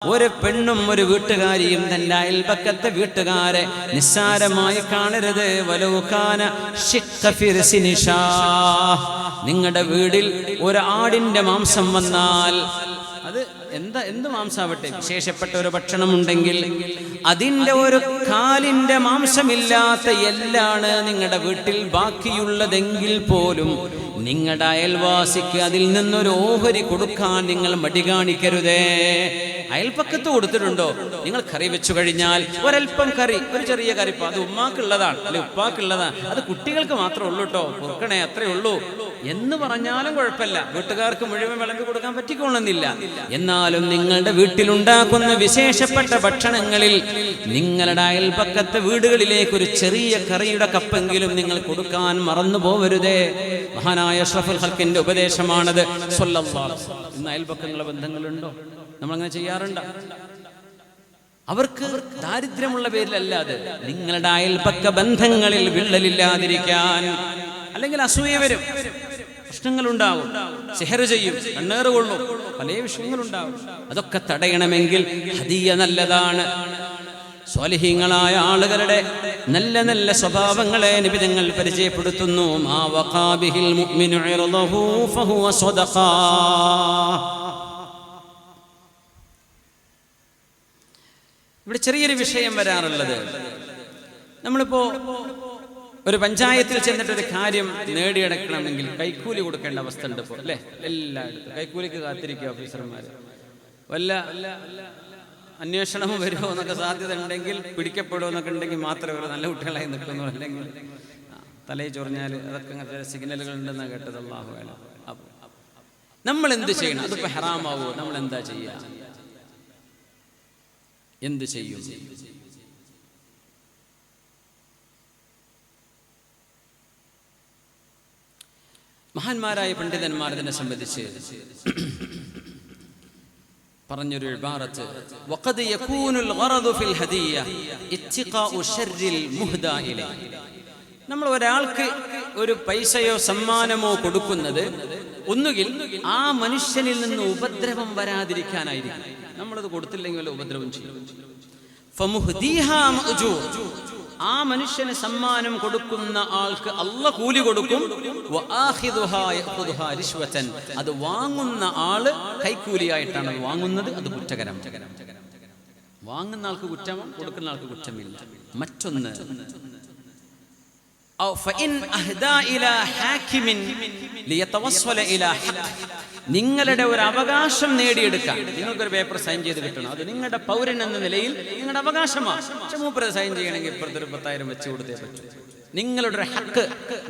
ഒരു പെണ്ണും ഒരു വീട്ടുകാരിയും തന്റെ അയൽപക്കത്തെ വീട്ടുകാരെ നിസ്സാരമായി കാണരുത്. വലൗകാന ശിഖ്ഖ ഫിർസിൻ ഷാഹ്, നിങ്ങളുടെ വീട്ടിൽ ഒരു ആടിന്റെ മാംസം വന്നാൽ, അത് എന്ത് മാംസാവട്ടെ, വിശേഷപ്പെട്ട ഒരു ഭക്ഷണം ഉണ്ടെങ്കിൽ അതിൻ്റെ ഒരു കാലിൻ്റെ മാംസമില്ലാത്ത എല്ലാണ് നിങ്ങളുടെ വീട്ടിൽ ബാക്കിയുള്ളതെങ്കിൽ പോലും നിങ്ങളുടെ അയൽവാസിക്ക് അതിൽ നിന്നൊരു ഓഹരി കൊടുക്കാൻ നിങ്ങൾ മടി കാണിക്കരുതേ. അയൽപ്പക്കത്ത് കൊടുത്തിട്ടുണ്ടോ? നിങ്ങൾ കറി വെച്ചു കഴിഞ്ഞാൽ ഒരൽപ്പം കറി, ഒരു ചെറിയ കറിപ്പ, അത് ഉമ്മാക്കുള്ളതാണ് അല്ലെ ഉപ്പാക്കുള്ളതാണ്, അത് കുട്ടികൾക്ക് മാത്രമേ ഉള്ളൂ കേട്ടോ, പൊറുക്കണേ അത്രയേ ഉള്ളൂ എന്ന് പറഞ്ഞാലും കുഴപ്പമില്ല. വീട്ടുകാർക്ക് മുഴുവൻ വിളമ്പി കൊടുക്കാൻ പറ്റിക്കൊള്ളുന്നില്ല. എന്നാലും നിങ്ങളുടെ വീട്ടിലുണ്ടാക്കുന്ന വിശേഷപ്പെട്ട ഭക്ഷണങ്ങളിൽ നിങ്ങളുടെ അയൽപക്കത്തെ വീടുകളിലേക്ക് ഒരു ചെറിയ കറിയുടെ കപ്പെങ്കിലും നിങ്ങൾ കൊടുക്കാൻ മറന്നു പോവരുതേ. മഹാനായ അഷ്റഫുൽ ഖൽഖിന്റെ ഉപദേശമാണത് സ്വല്ലല്ലാഹു അലൈഹി വസല്ലം. ഇന്ന് അയൽപക്കങ്ങളെ ബന്ധങ്ങളുണ്ടോ? നമ്മളങ്ങനെ ചെയ്യാറുണ്ടോ? അവർക്ക് ദാരിദ്ര്യമുള്ള പേരിലല്ല, അത് നിങ്ങളുടെ അയൽപക്ക ബന്ധങ്ങളിൽ വിള്ളലില്ലാതിരിക്കാൻ. അല്ലെങ്കിൽ അസൂയ വരും, പ്രശ്നങ്ങളുണ്ടാവും, സിഹർ ചെയ്യും, കണ്ണേറ് കൊള്ളും, പല വിഷയങ്ങളുണ്ടാവും. അതൊക്കെ തടയണമെങ്കിൽ ഹദിയ നല്ലതാണ്. സ്വാലിഹീങ്ങളായ ആളുകളുടെ നല്ല നല്ല സ്വഭാവങ്ങളെ നബി തങ്ങൾ പരിചയപ്പെടുത്തുന്നു. മാ വഖാ ബിഹിൽ മുഅ്മിനു ഇർദഹു ഫഹുവ സദഖ. ഇവിടെ ചെറിയൊരു വിഷയം വരാറുള്ളത്, നമ്മളിപ്പോ ഒരു പഞ്ചായത്തിൽ ചെന്നിട്ടൊരു കാര്യം നേടിയെടുക്കണമെങ്കിൽ കൈക്കൂലി കൊടുക്കേണ്ട അവസ്ഥ ഉണ്ട് ഇപ്പോൾ അല്ലേ? എല്ലായിടത്തും കൈക്കൂലിക്ക് കാത്തിരിക്കുക ഓഫീസർമാർ. വല്ല അന്വേഷണം വരുമോ എന്നൊക്കെ സാധ്യത ഉണ്ടെങ്കിൽ, പിടിക്കപ്പെടുമോ എന്നൊക്കെ ഉണ്ടെങ്കിൽ മാത്രമേ അവർ നല്ല കുട്ടികളായി നിൽക്കുന്നു. അല്ലെങ്കിൽ തലയിൽ ചൊറിഞ്ഞാൽ അതൊക്കെ അങ്ങനത്തെ സിഗ്നലുകൾ ഉണ്ടെന്നാണ് കേട്ടത്. അല്ലാഹു അലം. അപ്പോൾ നമ്മൾ എന്ത് ചെയ്യണം? അതിപ്പോൾ ഹറാമാവോ? നമ്മൾ എന്താ ചെയ്യുക? എന്ത് ചെയ്യും? മഹാന്മാരായ പണ്ഡിതന്മാർ ഇതിനെ സംബന്ധിച്ച് പറഞ്ഞൊരു ഇബാറത്ത്, വഖദ് യകൂനുൽ ഗറദു ഫിൽ ഹദിയ ഇത്തിഖാഉ ശർരിൽ മുഹ്ദാ ഇലൈഹി. നമ്മൾ ഒരാൾക്ക് ഒരു പൈസയോ സമ്മാനമോ കൊടുക്കുന്നത് ഒന്നുകിൽ ആ മനുഷ്യനിൽ നിന്ന് ഉപദ്രവം വരാതിരിക്കാനായിരിക്കും. നമ്മളത് കൊടുത്തില്ലെങ്കിൽ വല്ല ഉപദ്രവം ചെയ്യും. ഫമുഹ്ദീഹാ മഅ്ജൂർ, ആ മനുഷ്യന് സമ്മാനം കൊടുക്കുന്ന ആൾക്ക് അല്ലാഹ് കൂലി കൊടുക്കും. വആഖിദുഹാ യഖുദുഹാ റിശ്വതൻ, അത് വാങ്ങുന്ന ആള് കൈക്കൂലിയായിട്ടാണ് വാങ്ങുന്നത്, അത് കുറ്റകരം. വാങ്ങുന്ന ആൾക്ക് കുറ്റം, കൊടുക്കുന്ന ആൾക്ക് കുറ്റമില്ല. മറ്റൊന്ന്, ഔ ഫഇൻ അഹ്ദാ ഇലാ ഹാകിമിൻ ലിയതവസ്സല ഇലാ ഹഖ്, നിങ്ങളുടെ ഒരു അവകാശം നേടിയെടുക്കാൻ നിങ്ങൾക്കൊരു പേപ്പർ സൈൻ ചെയ്ത് കിട്ടണം. അത് നിങ്ങളുടെ പൗരൻ എന്ന നിലയിൽ നിങ്ങളുടെ അവകാശമാണ്. പക്ഷെ മൂപ്പര് സൈൻ ചെയ്യണമെങ്കിൽ ഇപ്പുറത്തൊരു 10,000 വെച്ച് കൊടുത്തേ പറ്റൂ. നിങ്ങളുടെ ഒരു ഹക്ക്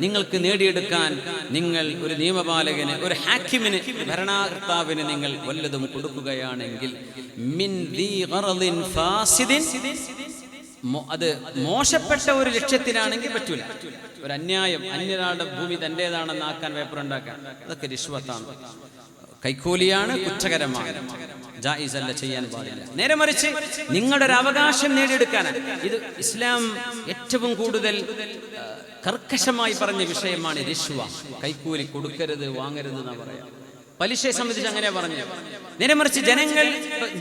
നിങ്ങൾക്ക് നേടിയെടുക്കാൻ നിങ്ങൾ ഒരു നിയമപാലകന്, ഒരു ഹാക്കിമിന്, ഭരണകർത്താവിന് നിങ്ങൾ വല്ലതും കൊടുക്കുകയാണെങ്കിൽ മിൻ ദീ ഗറദിൻ ഫാസിദിൻ, അത് മോശപ്പെട്ട ഒരു ലക്ഷ്യത്തിനാണെങ്കിൽ പറ്റൂല. ഒരു അന്യായം, അന്യരാളുടെ ഭൂമി തൻ്റെതാണെന്നാക്കാൻ പേപ്പർ ഉണ്ടാക്കാൻ, അതൊക്കെ റിശ്വത്താണ്, കൈക്കൂലിയാണ്, കുറ്റകരമാണ്, ജായിസല്ല, ചെയ്യാൻ പാടില്ല. നേരെ മറിച്ച് നിങ്ങളുടെ ഒരു അവകാശം നേടിയെടുക്കാനാണ്. ഇത് ഇസ്ലാം ഏറ്റവും കൂടുതൽ കർക്കശമായി പറഞ്ഞ വിഷയമാണ് റിശ്വ. കൈക്കൂലി കൊടുക്കരുത്, വാങ്ങരുത് എന്നാ പറയാം. പലിശയെ സംബന്ധിച്ച് അങ്ങനെ പറഞ്ഞു. നേരെ മറിച്ച് ജനങ്ങൾ,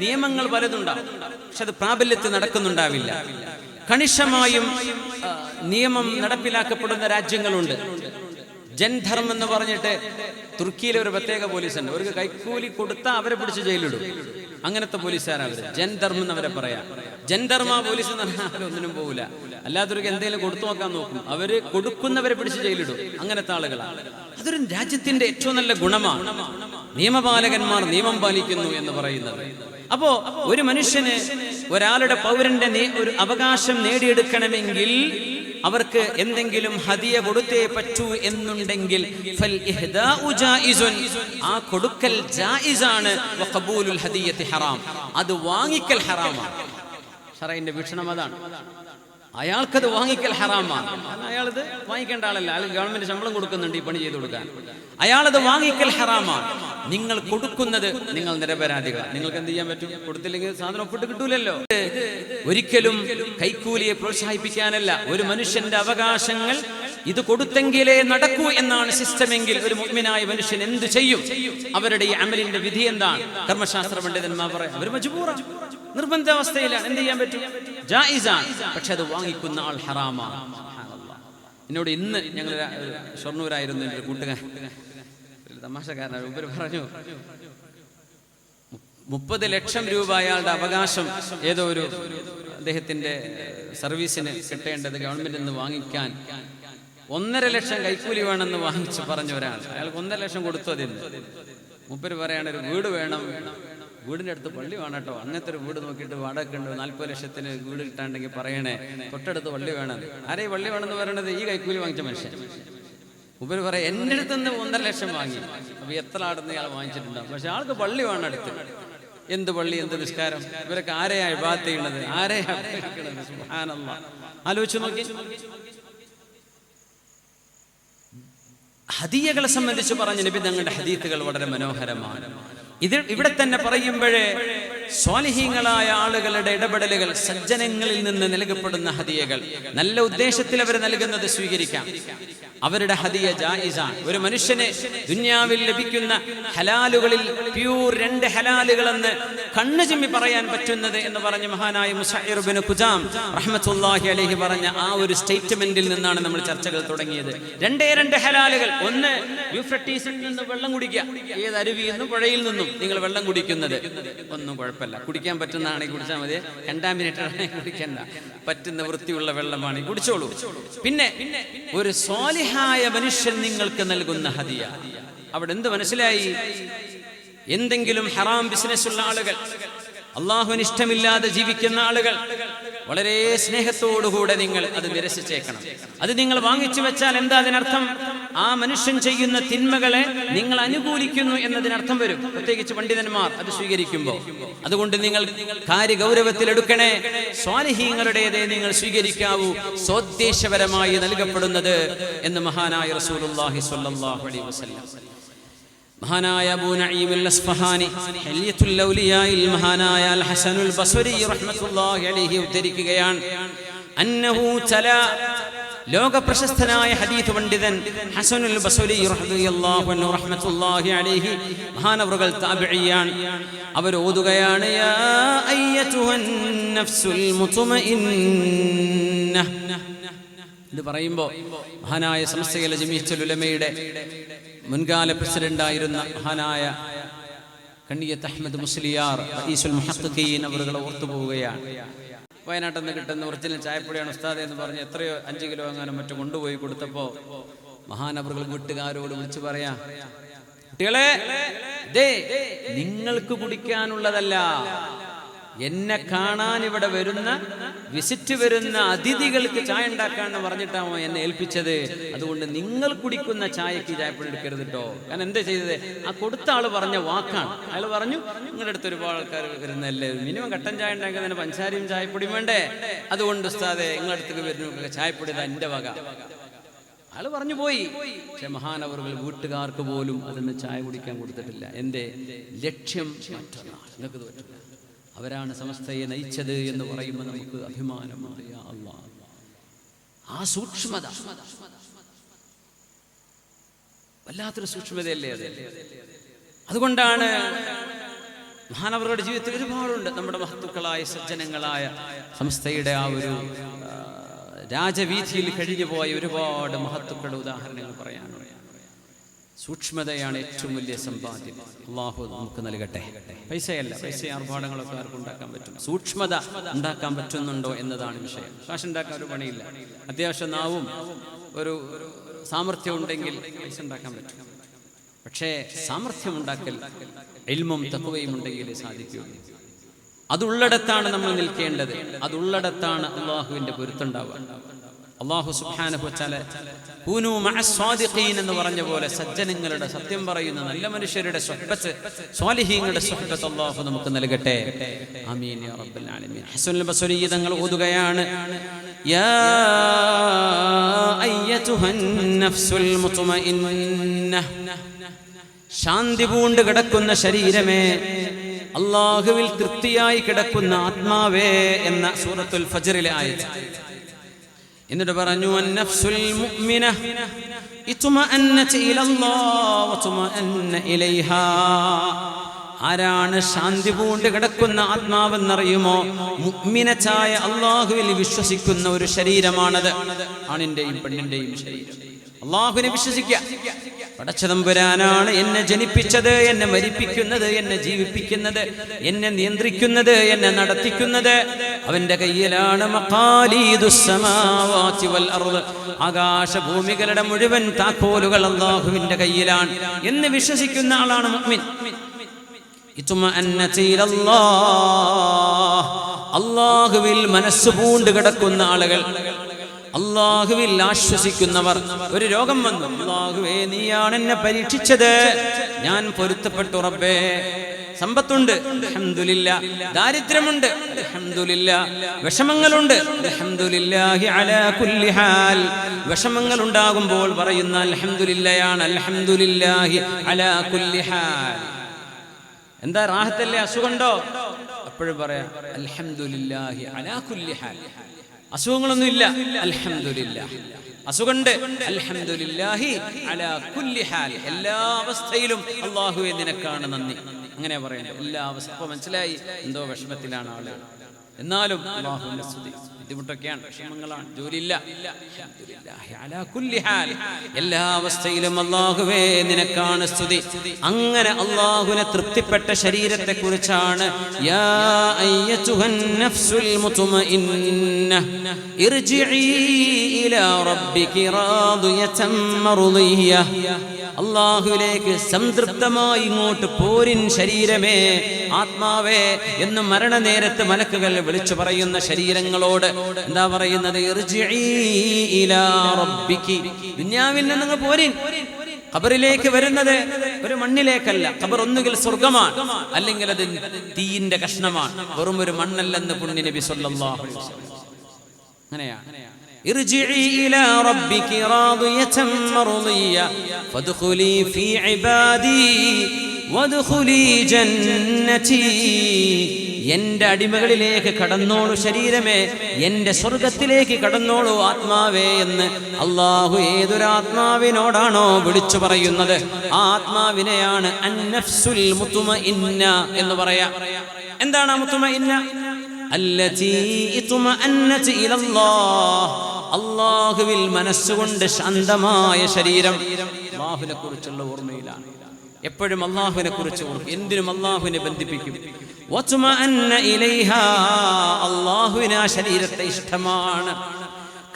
നിയമങ്ങൾ പലതുണ്ടാവും, പക്ഷെ അത് പ്രാബല്യത്തിൽ നടക്കുന്നുണ്ടാവില്ല. കണിശമായും നിയമം നടപ്പിലാക്കപ്പെടുന്ന രാജ്യങ്ങളുണ്ട്. ജൻധർം എന്ന് പറഞ്ഞിട്ട് തുർക്കിയിലെ ഒരു പ്രത്യേക പോലീസുണ്ട്. അവർക്ക് കൈക്കൂലി കൊടുത്താൽ അവരെ പിടിച്ച് ജയിലിടും. അങ്ങനത്തെ പോലീസുകാരാണ് അവർ. ജൻധർമ്മം എന്നവരെ പറയാം. ജൻധർമ്മ പോലീസ് എന്ന് പറഞ്ഞാൽ ഒന്നിനും പോകില്ല. അല്ലാത്തവർക്ക് എന്തെങ്കിലും കൊടുത്തു നോക്കാൻ നോക്കും. അവര് കൊടുക്കുന്നവരെ പിടിച്ച് ജയിലിടും. അങ്ങനത്തെ ആളുകളാണ്. അതൊരു രാജ്യത്തിന്റെ ഏറ്റവും നല്ല ഗുണമാണ്, നിയമപാലകന്മാർ നിയമം പാലിക്കുന്നു എന്ന് പറയുന്നത്. അപ്പോ ഒരു മനുഷ്യന്, ഒരാളുടെ പൗരന്റെ ഒരു അവകാശം നേടിയെടുക്കണമെങ്കിൽ അവർക്ക് എന്തെങ്കിലും ഹദിയ കൊടുത്തേ പറ്റൂ എന്നുണ്ടെങ്കിൽ ഫൽ ഇഹ്ദാഉ ജായിസുൻ, ആ കൊടുക്കൽ ജായിസാണ്. വഖബൂലുൽ ഹദിയത്തി ഹറാം, അത് വാങ്ങിക്കൽ ഹറാമാണ്. ശറഈന്റെ വീക്ഷണം അതാണ്. അയാൾക്കത് വാങ്ങിക്കൽ ഹറാമാണ്. അയാളത് വാങ്ങിക്കേണ്ട ആളല്ല, അയാൾ ഗവൺമെന്റ് ശമ്പളം കൊടുക്കുന്നുണ്ട് ഈ പണി ചെയ്ത് കൊടുക്കാൻ. അയാളത് വാങ്ങിക്കൽ ഹറാമാണ്. നിങ്ങൾ കൊടുക്കുന്നത്, നിങ്ങൾ നിരപരാധികൾ. നിങ്ങൾക്ക് എന്ത് ചെയ്യാൻ പറ്റും? കൊടുത്തില്ലെങ്കിൽ സാധനം ഒപ്പിട്ട് കിട്ടൂലല്ലോ. ഒരിക്കലും കൈക്കൂലിയെ പ്രോത്സാഹിപ്പിക്കാനല്ല. ഒരു മനുഷ്യന്റെ അവകാശങ്ങൾ ഇത് കൊടുത്തെങ്കിലേ നടക്കൂ എന്നാണ് സിസ്റ്റമെങ്കിൽ ഒരു മുഅ്മിനായ മനുഷ്യൻ എന്ത് ചെയ്യും? അവരുടെ ഈ അമലിന്റെ വിധി എന്താണ്? കർമ്മശാസ്ത്ര പണ്ഡിതന്മാർ പറയാം, അവർ മജ്ബൂറാണ്, നിർബന്ധാവസ്ഥയിലാണ്. എന്ത് ചെയ്യാൻ പറ്റും? ജായിസാണ്. പക്ഷെ അത് വാങ്ങിക്കുന്ന ആൾ ഹറാമാണ്. എന്നോട് ഇന്ന് ഞങ്ങൾ ഷൊർണൂരായിരുന്നു എൻ്റെ ഒരു കൂട്ടുകാരൻ, തമാശക്കാരനാണ്. ഉപരി പറഞ്ഞു 30 ലക്ഷം രൂപ അയാളുടെ അവകാശം ഏതോ ഒരു അദ്ദേഹത്തിന്റെ സർവീസിന് കിട്ടേണ്ടത് ഗവൺമെന്റിൽ നിന്ന് വാങ്ങിക്കാൻ 1.5 ലക്ഷം കൈക്കൂലി വേണമെന്ന് വാങ്ങിച്ച് പറഞ്ഞ ഒരാൾ, അയാൾക്ക് 1.5 ലക്ഷം കൊടുത്തു. അതിന് മുപ്പര് പറയാണ്, ഒരു വീട് വേണം, വീടിൻ്റെ അടുത്ത് പള്ളി വേണം കേട്ടോ, അങ്ങനത്തെ ഒരു വീട് നോക്കിയിട്ട് വാടക ഉണ്ട്, 40 ലക്ഷത്തിന് വീട് കിട്ടാണ്ടെങ്കിൽ പറയണേ, തൊട്ടടുത്ത് പള്ളി വേണം. ആരെ ഈ പള്ളി വേണമെന്ന് പറയണത്? ഈ കൈക്കൂലി വാങ്ങിച്ച മനുഷ്യൻ. ഉപരി പറയാം, എൻ്റെ അടുത്ത് നിന്ന് 1.5 ലക്ഷം വാങ്ങി. അപ്പൊ എത്ര ആടുന്ന് ഇയാൾ വാങ്ങിച്ചിട്ടുണ്ടാവും, പക്ഷെ ആൾക്ക് പള്ളി വേണം അടുത്ത്. എന്ത് പള്ളി, എന്ത് നിസ്കാരം? ഇവരൊക്കെ ആരെയാ ഇബാദത്ത് ചെയ്യുന്നത്? ആരെയാ സുബ്ഹാനല്ലാഹ്. ആലോചിച്ചു നോക്കി. ഹദിയകളെ സംബന്ധിച്ച് പറഞ്ഞ നബി തങ്ങളുടെ ഹദീത്തുകൾ വളരെ മനോഹരമാണ്. ഇവിടെ തന്നെ പറയുമ്പോഴേ സ്വാലിഹീങ്ങളായ ആളുകളുടെ ഇടപെടലുകൾ, സജ്ജനങ്ങളിൽ നിന്ന് നൽകപ്പെടുന്ന ഹദിയകൾ, നല്ല ഉദ്ദേശത്തിൽ അവർ നൽകുന്നത് സ്വീകരിക്കാം. അവരുടെ ഹദിയ ജായിസാണ്. ഒരു മനുഷ്യന് ദുനിയാവിൽ ലഭിക്കുന്ന ഹലാലുകളിൽ പ്യൂർ 2 ഹലാലുകളെന്ന് കണ്ണു ചിമ്മി പറയാൻ പറ്റുന്നത് എന്ന് പറഞ്ഞ മഹാനായ മുസഇർ ഇബ്നു ഖുജാം റഹ്മത്തുള്ളാഹി അലൈഹി പറഞ്ഞ ആ ഒരു സ്റ്റേറ്റ്മെന്റിൽ നിന്നാണ് നമ്മൾ ചർച്ചകൾ തുടങ്ങിയത്. 2 ഹലാലുകൾ. ഒന്ന്, യൂഫ്രട്ടീസിൽ നിന്ന് വെള്ളം കുടിക്കുക. ഏത് അരുവിയിൽ നിന്നും പുഴയിൽ നിന്നും നിങ്ങൾ വെള്ളം കുടിക്കുന്നത് ഒന്നും കുഴപ്പമില്ല, കുടിക്കാൻ പറ്റുന്നതാണെങ്കിൽ കുടിച്ചാൽ മതി, കണ്ടാമിനേറ്റഡ് ആണെങ്കിൽ കുടിക്കണ്ട, പറ്റുന്ന വൃത്തിയുള്ള വെള്ളമാണ്, കുടിച്ചോളൂ. പിന്നെ ഒരു സ്വാലിഹായ മനുഷ്യൻ നിങ്ങൾക്ക് നൽകുന്ന ഹദിയ. അവിടെ എന്ത് മനസ്സിലായി? എന്തെങ്കിലും ഹറാം ബിസിനസ് ഉള്ള ആളുകൾ, അള്ളാഹുവിന് ഇഷ്ടമില്ലാതെ ജീവിക്കുന്ന ആളുകൾ, വളരെ സ്നേഹത്തോടുകൂടെ നിങ്ങൾ അത് നിരസിച്ചേക്കണം. അത് നിങ്ങൾ വാങ്ങിച്ചു വെച്ചാൽ എന്താ അതിനർത്ഥം? ആ മനുഷ്യൻ ചെയ്യുന്ന തിന്മകളെ നിങ്ങൾ അനുകൂലിക്കുന്നു എന്നതിനർത്ഥം വരും, പ്രത്യേകിച്ച് പണ്ഡിതന്മാർ അത് സ്വീകരിക്കുമ്പോൾ. അതുകൊണ്ട് നിങ്ങൾ കാര്യഗൗരവത്തിലെടുക്കണേ. സ്വാലിഹീങ്ങളുടേതേ നിങ്ങൾ സ്വീകരിക്കാവൂ, സ്വോദ്ദേശപരമായി നൽകപ്പെടുന്നത് എന്ന് മഹാനായ റസൂലുള്ളാഹി സ്വല്ലല്ലാഹു അലൈഹി വസല്ലം. മഹാനായ അബൂ നഈം അൽ-അസ്ഫഹാനി ഹില്യത്തുൽ ഔലിയായിൽ മഹാനായ അൽ ഹസനുൽ ബസ്രി റഹ്മത്തുള്ളാഹി അലൈഹി ഉദ്ധരിക്കുകയാണ്, അന്നഹു തലാ, ലോക പ്രശസ്തനായ ഹദീസ് പണ്ഡിതൻ ഹസനുൽ ബസ്രി റളിയല്ലാഹു അൻഹു റഹ്മത്തുള്ളാഹി അലൈഹി, മഹാനവറുകൾ താബിഈയാണ്. അവർ ഓതുകയാണ്, യാ അയ്യതുഹൻ നഫ്സുൽ മുത്മഇന്ന. ഇത് പറയുമ്പോൾ മഹാനായ സമസ്തയിലെ ജമീഅത്തുൽ ഉലമയുടെ മുൻകാല പ്രസിഡന്റായിരുന്ന മഹാനായ കണ്ണിയത്ത് അഹ്മദ് മുസ്ലിയാർ റഈസുൽ മുഹഖഖീൻ അവരുകളെ ഓർത്തുപോവുകയാണ്. വയനാട്ടിൽ നിന്ന് കിട്ടുന്ന ഒറിജിനൽ ചായപ്പൊടിയാണ് ഉസ്താദ് എന്ന് പറഞ്ഞ് എത്രയോ 5 കിലോ അങ്ങനെ മറ്റും കൊണ്ടുപോയി കൊടുത്തപ്പോൾ മഹാനവറുകൾ വീട്ടുകാരോട് വിളിച്ചു പറയാ, കുട്ടികളെ, നിങ്ങൾക്ക് കുടിക്കാനുള്ളതല്ല, എന്നെ കാണാൻ ഇവിടെ വരുന്ന വിസിറ്റ് വരുന്ന അതിഥികൾക്ക് ചായ ഉണ്ടാക്കാന്ന് പറഞ്ഞിട്ടാണോ എന്നെ ഏൽപ്പിച്ചത്. അതുകൊണ്ട് നിങ്ങൾ കുടിക്കുന്ന ചായക്ക് ചായപ്പൊടി എടുക്കരുത് കേട്ടോ. ഞാൻ എന്താ ചെയ്തത്? ആ കൊടുത്ത ആള് പറഞ്ഞ വാക്കാണ്. അയാൾ പറഞ്ഞു, നിങ്ങളുടെ അടുത്ത് ഒരുപാട് ആൾക്കാർ വരുന്നല്ലേ, മിനിമം കട്ടൻ ചായ ഉണ്ടാക്കാൻ തന്നെ പഞ്ചസാരയും ചായപ്പൊടിയും വേണ്ടേ, അതുകൊണ്ട് ഉസ്താദെ നിങ്ങളുടെ അടുത്തേക്ക് വരുന്ന ചായപ്പൊടി എന്റെ വക. അയാൾ പറഞ്ഞു പോയി. പക്ഷെ മഹാനവറുകൾ വീട്ടുകാർക്ക് പോലും അതിന് ചായ കുടിക്കാൻ കൊടുത്തിട്ടില്ല. എന്റെ ലക്ഷ്യം മറ്റൊന്നാണ്, നിങ്ങൾക്ക് പറ്റില്ല. അവരാണ് സമസ്തയെ നയിച്ചത് എന്ന് പറയുമ്പോൾ നമുക്ക് അഭിമാനമാണ്. യാ അല്ലാഹ്, ആ സൂക്ഷ്മത വല്ലാത്തൊരു സൂക്ഷ്മതയല്ലേ അത്. അതുകൊണ്ടാണ് മഹാനവറുടെ ജീവിതത്തിൽ ഒരുപാടുണ്ട് നമ്മുടെ മഹത്തുക്കളായ സജ്ജനങ്ങളായ സമസ്തയുടെ ആ ഒരു രാജവീഥിയിൽ കഴിഞ്ഞു പോയ ഒരുപാട് മഹത്തുക്കളുടെ ഉദാഹരണങ്ങൾ പറയാനുണ്ട്. സൂക്ഷ്മതയാണ് ഏറ്റവും വലിയ സമ്പാദ്യം. അല്ലാഹു നമുക്ക് നൽകട്ടെ. പൈസയല്ല, പൈസ ആർഭാടങ്ങളൊക്കെ ആർക്കും ഉണ്ടാക്കാൻ പറ്റും. സൂക്ഷ്മത ഉണ്ടാക്കാൻ പറ്റുന്നുണ്ടോ എന്നതാണ് വിഷയം. കാശ് ഉണ്ടാക്കാൻ ഒരു പണിയില്ല, അത്യാവശ്യം നാവും ഒരു സാമർഥ്യം ഉണ്ടെങ്കിൽ പൈസ ഉണ്ടാക്കാൻ പറ്റും. പക്ഷേ സാമർഥ്യം ഉണ്ടാക്കൽ ഇൽമും തഖ്വയും ഉണ്ടെങ്കിലേ സാധിക്കുകയുള്ളൂ. അതുള്ളിടത്താണ് നമ്മൾ നിൽക്കേണ്ടത്, അതുള്ളിടത്താണ് അള്ളാഹുവിന്റെ പൊരുത്തുണ്ടാവുക. അല്ലാഹു സുബ്ഹാനഹു വ തആല കൂനൂ മഅസ് സ്വാദിഖീൻ എന്ന് പറഞ്ഞ പോലെ സജ്ജനങ്ങളുടെ, സത്യം പറയുന്ന നല്ല മനുഷ്യരുടെ സുഹബത്ത്, സ്വാലിഹീങ്ങളുടെ സുഹബത്ത് അല്ലാഹു നമുക്ക് നൽകട്ടെ. ആമീൻ യാ റബ്ബൽ ആലമീൻ. ഹസനുൽ ബസ്രി തങ്ങൾ ഓതുകയാണ്, യാ അയ്യതുഹൻ നഫ്സുൽ മുത്മഇന്ന. ശാന്തി പൂണ്ട് കിടക്കുന്ന ശരീരമേ, അല്ലാഹുവിൽ തൃപ്തിയായി കിടക്കുന്ന ആത്മാവേ എന്ന സൂറത്തുൽ ഫജ്റിലെ ആയത്ത്. എന്നിട്ട് പറഞ്ഞു അന്നഫ്സുൽ മുഅ്മിന ഇത്മഅന്നത ഇലല്ലാഹ് വതുമഅന്ന ഇലൈഹാ. ആരാണ് ശാന്തി പൂണ്ട് കിടക്കുന്ന ആത്മാവെന്നറിയുമോ? മുഅ്മിനത്തായ അല്ലാഹുവിൽ വിശ്വസിക്കുന്ന ഒരു ശരീരമാണത്. ആണിന്റെയും പെണ്ണിന്റെയും ശരീരം. അല്ലാഹുവിനെ വിശ്വസിക്കുക. പടച്ചതമ്പുരാനാണ് എന്നെ ജനിപ്പിച്ചത്, എന്നെ മരിപ്പിക്കുന്നത്, എന്നെ ജീവിപ്പിക്കുന്നത്, എന്നെ നിയന്ത്രിക്കുന്നത്, എന്നെ നടത്തിക്കുന്നത്. അവന്റെ കയ്യിലാണ് മഖാലീദുസ് സമാവാതി വൽ അർദ്. ആകാശഭൂമികളുടെ മുഴുവൻ താക്കോലുകൾ അല്ലാഹുവിന്റെ കയ്യിലാണ് എന്ന് വിശ്വസിക്കുന്ന ആളാണ് മുഅ്മിൻ. അല്ലാഹുവിൽ മനസ്സ് പൂണ്ട് കിടക്കുന്ന ആളുകൾ, അല്ലാഹുവിൽ ആശ്വസിക്കുന്നവർ. ഒരു രോഗം വന്നു, അല്ലാഹുവേ നീയാണ് എന്നെ പരീക്ഷിച്ചത്, ഞാൻ പൊരുത്തപ്പെട്ടു റബ്ബേ. സമ്പത്തുണ്ട്, അൽഹംദുലില്ലാഹ്. ദാരിദ്ര്യമുണ്ട്, അൽഹംദുലില്ലാഹ്. വിഷമങ്ങളുണ്ട്, അൽഹംദുലില്ലാഹി അലാ കുല്ലി ഹാൽ. വിഷമങ്ങൾ ഉണ്ടാകുമ്പോൾ പറയുന്ന അൽഹംദുലില്ലാഹയാണ് അൽഹംദുലില്ലാഹി അലാ കുല്ലി ഹാൽ. എന്താ റാഹത്തല്ലേ? അസുഖമുണ്ടോ? അപ്പോഴും പറയാം അൽഹംദുലില്ലാഹി അലാ കുല്ലി ഹാൽ. അസുഖങ്ങളൊന്നും ഇല്ല, അൽഹംദുലില്ലാഹ്. അസുഖമുണ്ട്, അൽഹംദുലില്ലാഹി അലാ കുല്ലി ഹാൽ. എല്ലാ അവസ്ഥയിലും അല്ലാഹുവേ നിനക്കാണ് നന്ദി. അങ്ങനെ പറയണ്ടേ? എല്ലാ അവസ്ഥ. ഇപ്പൊ മനസ്സിലായി എന്തോ വിഷമത്തിലാണ് ആള്, എന്നാലും അല്ലാഹുവിന്റെ സ്തുതി. ബുദ്ധിമുട്ടൊക്കെയാണ്, വിഷമങ്ങളാണ്, ജോലിയില്ല, അൽഹംദുലില്ലാഹി അലാ കുല്ലി ഹാൽ. എല്ലാ അവസ്ഥയിലും അല്ലാഹുവേ നിനക്കാണ് സ്തുതി. അങ്ങനെ അല്ലാഹുവിനെ തൃപ്തിപ്പെട്ട ശരീരത്തെ കുറിച്ചാണ് യാ അയ്യതുഹൻ നഫ്സുൽ മുത്മഇന്ന ഇർജിഇ ഇലാ റബ്ബികി റാദിയതൻ മർദിയ്യ. അല്ലാഹുവിലേക്ക് സംതൃപ്തമായി ഇങ്ങോട്ട് പോരിൻ ശരീരമേ, ആത്മാവേ എന്ന് മരണനേരത്ത് മലക്കുകൾ വിളിച്ചു പറയുന്ന ശരീരങ്ങളോട് എന്താ പറയുന്നത്? ഇർജിഇ ഇലാ റബ്ബികി. ദുനിയാവിൽ നിന്ന് നിങ്ങൾ പോരിൻ. ഖബറിലേക്ക് വരുന്നത് ഒരു മണ്ണിലേക്കല്ല. ഖബർ ഒന്നുകിൽ സ്വർഗമാണ്, അല്ലെങ്കിൽ അത് തീയിന്റെ കഷ്ണമാണ്, വെറും ഒരു മണ്ണല്ലെന്ന് പുണ്യ നബി സല്ലല്ലാഹു അലൈഹി വസല്ലം. അങ്ങനെയാണ്. ഇർജിഇ ഇലാ റബ്ബികി റാദിയതൻ മർദിയ്യ ഫദ്ഖുലി ഫീ ഇബാദി വദ്ഖുലി ജന്നതി. എന്റെ അടിമകളിലേക്ക് കടന്നോളൂ ശരീരമേ, എന്റെ സ്വർഗത്തിലേക്ക് കടന്നോളൂ ആത്മാവേ എന്ന് അല്ലാഹു ഏതൊരാത്മാവിനോടാണോ വിളിച്ചു പറയുന്നത്, ആ ആത്മാവിനെയാണ് അന്നഫ്സുൽ മുത്മഇന്ന എന്ന് പറയാ. എന്താണ് മുത്മഇന്ന? അല്ലതി ഇത്മഅന്നത ഇലല്ലാഹ്. അല്ലാഹുവിൽ മനസ്സുകൊണ്ട് ശാന്തമായ ശരീരം. അല്ലാഹുവിനെ കുറിച്ചുള്ള ഓർമ്മയിലാണ്. എപ്പോഴും അല്ലാഹുവിനെ കുറിച്ച് ഓർക്കും, എന്തിനും അല്ലാഹുവിനെ ബന്ധിപ്പിക്കും. വതുമഅന്ന ഇലൈഹാ. അല്ലാഹുവിന് ആ ശരീരത്തെ ഇഷ്ടമാണ്.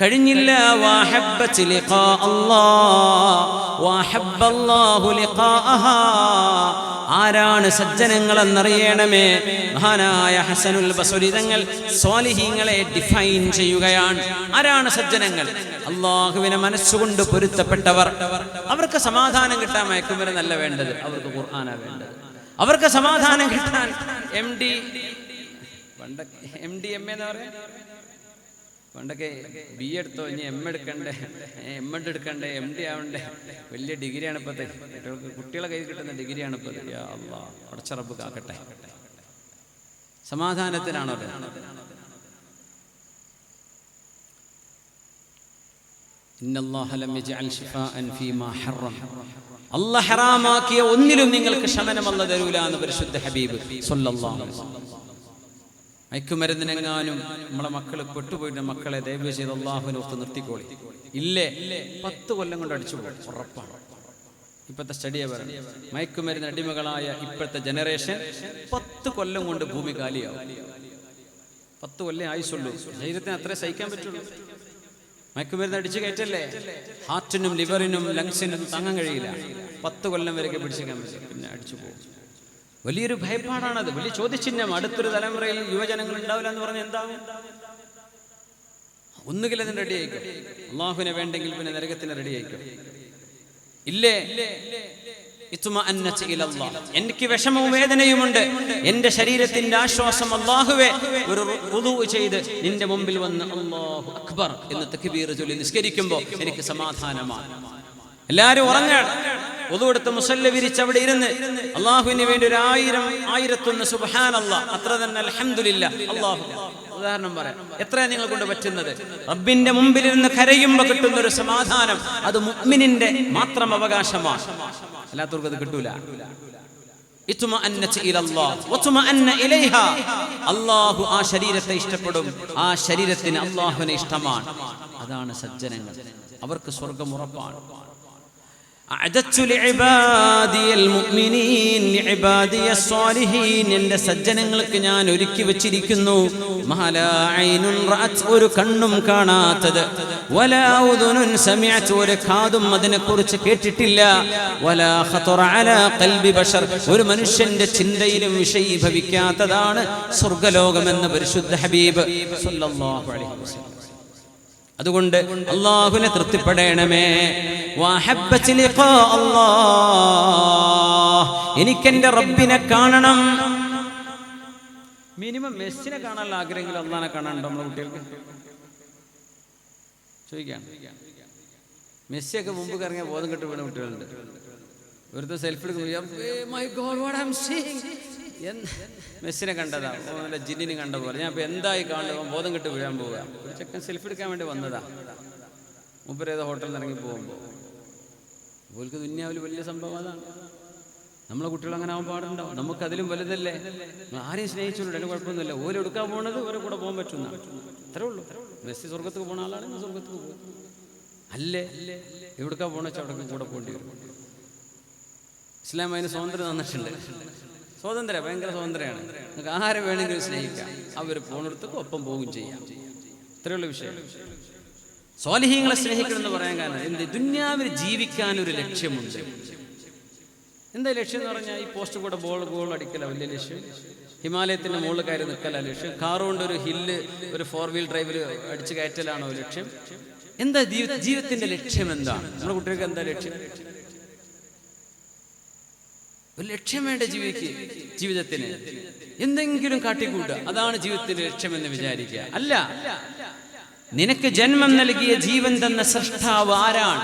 കഴിഞ്ഞില്ല. വഹബ്ബത ലിഖാ അല്ലാഹ് വഹബ്ബല്ലാഹു ലിഖാഅഹാ. ആരാണ് സജ്ജനങ്ങൾ എന്നറിയണമേ. മഹാനായ ഹസനുൽ ബസ്രി തങ്ങൾ സ്വാലിഹീങ്ങളെ ഡിഫൈൻ ചെയ്യുകയാണ്. ആരാണ് സജ്ജനങ്ങൾ? അല്ലാഹുവിനെ മനസ്സുകൊണ്ട് പൊരുത്തപ്പെട്ടവർ. അവർക്ക് സമാധാനം കിട്ടാൻ മയക്കുമരുന്നല്ല വേണ്ടത്, അവർക്ക് ഖുർആനാ വേണ്ടത്. അവർക്ക് സമാധാനം കിട്ടാൻ MD എന്ന് പറയാ. പണ്ടൊക്കെ BA എടുത്തോ, ഇനി M എടുക്കണ്ടേ, M.Ed എടുക്കണ്ടേ, MD ആവണ്ടേ. വലിയ ഡിഗ്രിയാണ് ഇപ്പോഴത്തെ കുട്ടികളെ കയ്യിൽ കിട്ടുന്ന ഡിഗ്രിയാണ് ഇപ്പോൾ. യാ അല്ലാഹ്, പടച്ച റബ്ബ് കാക്കട്ടെ. സമാധാനത്തിനാണോ? ഇന്നല്ലാഹ ലം യജ്അൽ ശിഫാഅൻ ഫീമാ ഹറം. അല്ലാഹ് ഹറാമാക്കിയ ഒന്നിലും നിങ്ങൾക്ക് ശമനം അല്ലാഹ് തരൂല എന്ന് പരിശുദ്ധ ഹബീബ് സ്വല്ലല്ലാഹു അലൈഹി വസല്ലം. മയക്കുമരുന്നിനെങ്ങാനും നമ്മളെ മക്കള് പെട്ടുപോയിട്ട് മക്കളെ ദയവ് ചെയ്ത് അല്ലാഹുവിനെ ഓർത്ത് നിർത്തിക്കോളി. ഇല്ലേ 10 കൊല്ലം കൊണ്ട് അടിച്ചു പോകും, ഉറപ്പാണ്. ഇപ്പോഴത്തെ സ്റ്റഡിയെ പറയുന്നത് മയക്കുമരുന്ന് അടിമകളായ ഇപ്പോഴത്തെ ജനറേഷൻ 10 കൊല്ലം കൊണ്ട് ഭൂമി കാലിയാവും. 10 കൊല്ലം ആയുസുള്ളൂ. ശരീരത്തിന് അത്രേ സഹിക്കാൻ പറ്റുള്ളൂ. മയക്കുമരുന്ന് അടിച്ചു കയറ്റല്ലേ, ഹാർട്ടിനും ലിവറിനും ലങ്സിനും താങ്ങാൻ കഴിയില്ല. 10 കൊല്ലം വരെയൊക്കെ പിടിച്ചേക്കാൻ പറ്റും, പിന്നെ അടിച്ചു പോകും. വലിയൊരു ഭയപ്പാടാണത്, വലിയ ചോദ്യചിഹ്നം. അടുത്തൊരു തലമുറയിൽ യുവജനങ്ങൾ ഉണ്ടാവില്ല എന്ന് പറഞ്ഞാൽ എന്താവും? ഒന്നുകിൽ അതിന് റെഡി ആയിക്കോ, അള്ളാഹുവിനെ വേണ്ടെങ്കിൽ പിന്നെ നരകത്തിന് റെഡി ആയിക്കോ. ഇല്ലേ എനിക്ക് വിഷമവും വേദനയുമുണ്ട്, എന്റെ ശരീരത്തിന്റെ ആശ്വാസം അല്ലാഹുവേ. ഒരു വുദൂ ചെയ്ത് നിന്റെ മുമ്പിൽ വന്ന് അല്ലാഹു അക്ബർ എന്ന് തക്ബീർ ചൊല്ലി നിസ്കരിക്കുമ്പോൾ എനിക്ക് സമാധാനമാണ്. എല്ലാവരും ഉറങ്ങാണ്. വുദൂ എടുത്ത് മുസല്ല വിരിച്ച് അവിടെ ഇരുന്ന് അല്ലാഹുവിന് വേണ്ടി 1000 1001 സുബ്ഹാനല്ലാഹ്, അത്ര തന്നെ അൽഹംദുലില്ലാഹ്, അല്ലാഹു ഉദാഹരണം പറയാം. എത്രയാണ് നിങ്ങളെ കൊണ്ട് പറ്റുന്നത്? റബ്ബിന്റെ മുമ്പിൽ ഇരുന്ന് കരയുമ്പോൾ കിട്ടുന്ന ഒരു സമാധാനം, അത് മുഅ്മിനിന്റെ മാത്രം അവകാശമാണ്, അല്ലാത്തവർക്ക് അത് കിട്ടൂല. അല്ലാഹു ആ ശരീരത്തെ ഇഷ്ടപ്പെടും, ആ ശരീരത്തിന് അല്ലാഹുവിനെ ഇഷ്ടമാണ്. അതാണ് സജ്ജനങ്ങൾ, അവർക്ക് സ്വർഗ്ഗം ഉറപ്പാണ്. എന്റെ സജ്ജനങ്ങൾക്ക് ഞാൻ ഒരുക്കി വെച്ചിരിക്കുന്നു ഒരു കണ്ണും കാണാത്തത്, ഒരു കാതും അതിനെക്കുറിച്ച് കേട്ടിട്ടില്ല, ഒരു മനുഷ്യന്റെ ചിന്തയിലും വിഷയീഭവിക്കാത്തതാണ് സ്വർഗ്ഗലോകമെന്ന് പരിശുദ്ധ ഹബീബ് സല്ലല്ലാഹു അലൈഹി വസല്ലം. അതുകൊണ്ട് അല്ലാഹുവിനെ തൃപ്തിപ്പെടണമേ. എനിക്കെന്റെ റബ്ബിനെ കാണണം. മിനിമം മെസ്സിനെ കാണാനുള്ള ആഗ്രഹമെങ്കിലും അള്ളാഹിനെ കാണാനുണ്ടോ നമ്മളെ കുട്ടികൾക്ക്? ചോദിക്കാം. മെസ്സിയൊക്കെ മുമ്പ് കറങ്ങിയ ബോധം കെട്ട് വീണ കുട്ടികളുണ്ട്. വെറുതെ സെൽഫി മെസ്സിനെ കണ്ടതാ, നല്ല ജിന്നിനെ കണ്ട പോലെ. ഞാൻ ഇപ്പൊ എന്തായി കാണുമ്പോൾ ബോധം കെട്ട് വീഴാൻ പോവുക. ഒരു ചെക്കൻ സെൽഫി എടുക്കാൻ വേണ്ടി വന്നതാ. മുമ്പേതോ ഹോട്ടലിൽ ഇറങ്ങി പോകുമ്പോൾ ഓൽക്ക് ദുനിയാവിൽ വലിയ സംഭവം അതാണ്. നമ്മളെ കുട്ടികൾ അങ്ങനെ ആവാൻ പാടുണ്ടോ? നമുക്ക് അതിലും വലുതല്ലേ. ആരെയും സ്നേഹിച്ചോളൂ, അതിന് കുഴപ്പമൊന്നുമില്ല. ഓല് എടുക്കാൻ പോകുന്നത് ഓരോ കൂടെ പോകാൻ പറ്റുന്ന അത്രേ ഉള്ളൂ. മെസ്സി സ്വർഗത്തേക്ക് പോണ ആളാണെങ്കിൽ സ്വർഗത്തേക്ക് പോകും. അല്ലേ എവിടുക്കാ പോകണ വെച്ചാൽ അവിടെ കൂടെ പോകേണ്ടി വരും. ഇസ്ലാം അതിന് സ്വാതന്ത്ര്യം തന്നിട്ടുണ്ട്. സ്വാതന്ത്ര്യം, ഭയങ്കര സ്വാതന്ത്ര്യമാണ്. നിങ്ങൾക്ക് ആരെ വേണമെങ്കിലും സ്നേഹിക്കാം. അവർ പോണെടുത്തൊക്കെ ഒപ്പം പോകും ചെയ്യാം. ഇത്രയുള്ള വിഷയം. സ്വാലിഹീങ്ങളെ സ്നേഹിക്കണം എന്ന് പറയാൻ കാരണം എന്ത്? ദുന്യാവിൽ ജീവിക്കാൻ ഒരു ലക്ഷ്യമുണ്ട്. എന്താ ലക്ഷ്യം എന്ന് പറഞ്ഞാൽ ഈ പോസ്റ്റ് കൂടെ ഗോൾ അടിക്കല വലിയ ലക്ഷ്യം. ഹിമാലയത്തിന്റെ മുകളിൽ കയറി നിൽക്കല ലക്ഷ്യം. കാറുകൊണ്ട് ഒരു ഹില്ല്, ഒരു 4 വീൽ ഡ്രൈവിൽ അടിച്ചു കയറ്റലാണോ ലക്ഷ്യം? എന്താ ജീവിതത്തിന്റെ ലക്ഷ്യം? എന്താണ് നമ്മുടെ കുട്ടികൾക്ക് എന്താ ലക്ഷ്യം? ഒരു ലക്ഷ്യം വേണ്ട ജീവിതത്തിന്. എന്തെങ്കിലും കാട്ടിക്കൂട്ടുക, അതാണ് ജീവിതത്തിന്റെ ലക്ഷ്യമെന്ന് വിചാരിക്കുക. അല്ല, നിനക്ക് ജന്മം നൽകിയ ജീവൻ തന്ന സൃഷ്ടാവ് ആരാണ്?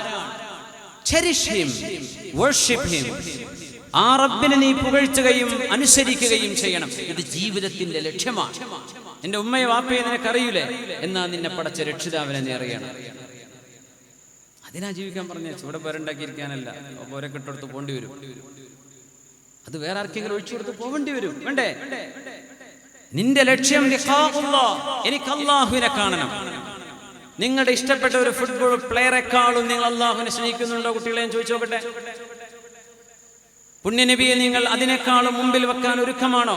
Cherish him, worship him. ആ റബ്ബിനെ നീ പുകഴ്ത്തുകയും അനുസരിക്കുകയും ചെയ്യണം. ഇത് ജീവിതത്തിന്റെ ലക്ഷ്യമാണ്. എന്റെ ഉമ്മയെ വാപ്പയെ നിനക്കറിയൂലേ, എന്നാ നിന്നെ പടച്ച രക്ഷിതാവിനെ നീ അറിയണം. അതിനാ ജീവിക്കാൻ പറഞ്ഞ. ഇവിടെ പേരുണ്ടാക്കിയിരിക്കാനല്ല. ഓരോ കെട്ടെടുത്ത് പോണ്ടി വരും. അത് വേറെ ആർക്കെങ്കിലും ഒഴിച്ചു കൊടുത്ത് പോവേണ്ടി വരും. വേണ്ടേ? നിന്റെ ലക്ഷ്യം എനിക്ക് അല്ലാഹുവിനെ കാണണം. നിങ്ങളുടെ ഇഷ്ടപ്പെട്ട ഒരു ഫുട്ബോൾ പ്ലെയറെക്കാളും നിങ്ങൾ അല്ലാഹുവിനെ സ്നേഹിക്കുന്നുണ്ടോ കുട്ടികളെ? ഞാൻ ചോദിച്ചു നോക്കട്ടെ. പുണ്യനബിയെ നിങ്ങൾ അതിനേക്കാളും മുമ്പിൽ വെക്കാൻ ഒരുക്കമാണോ?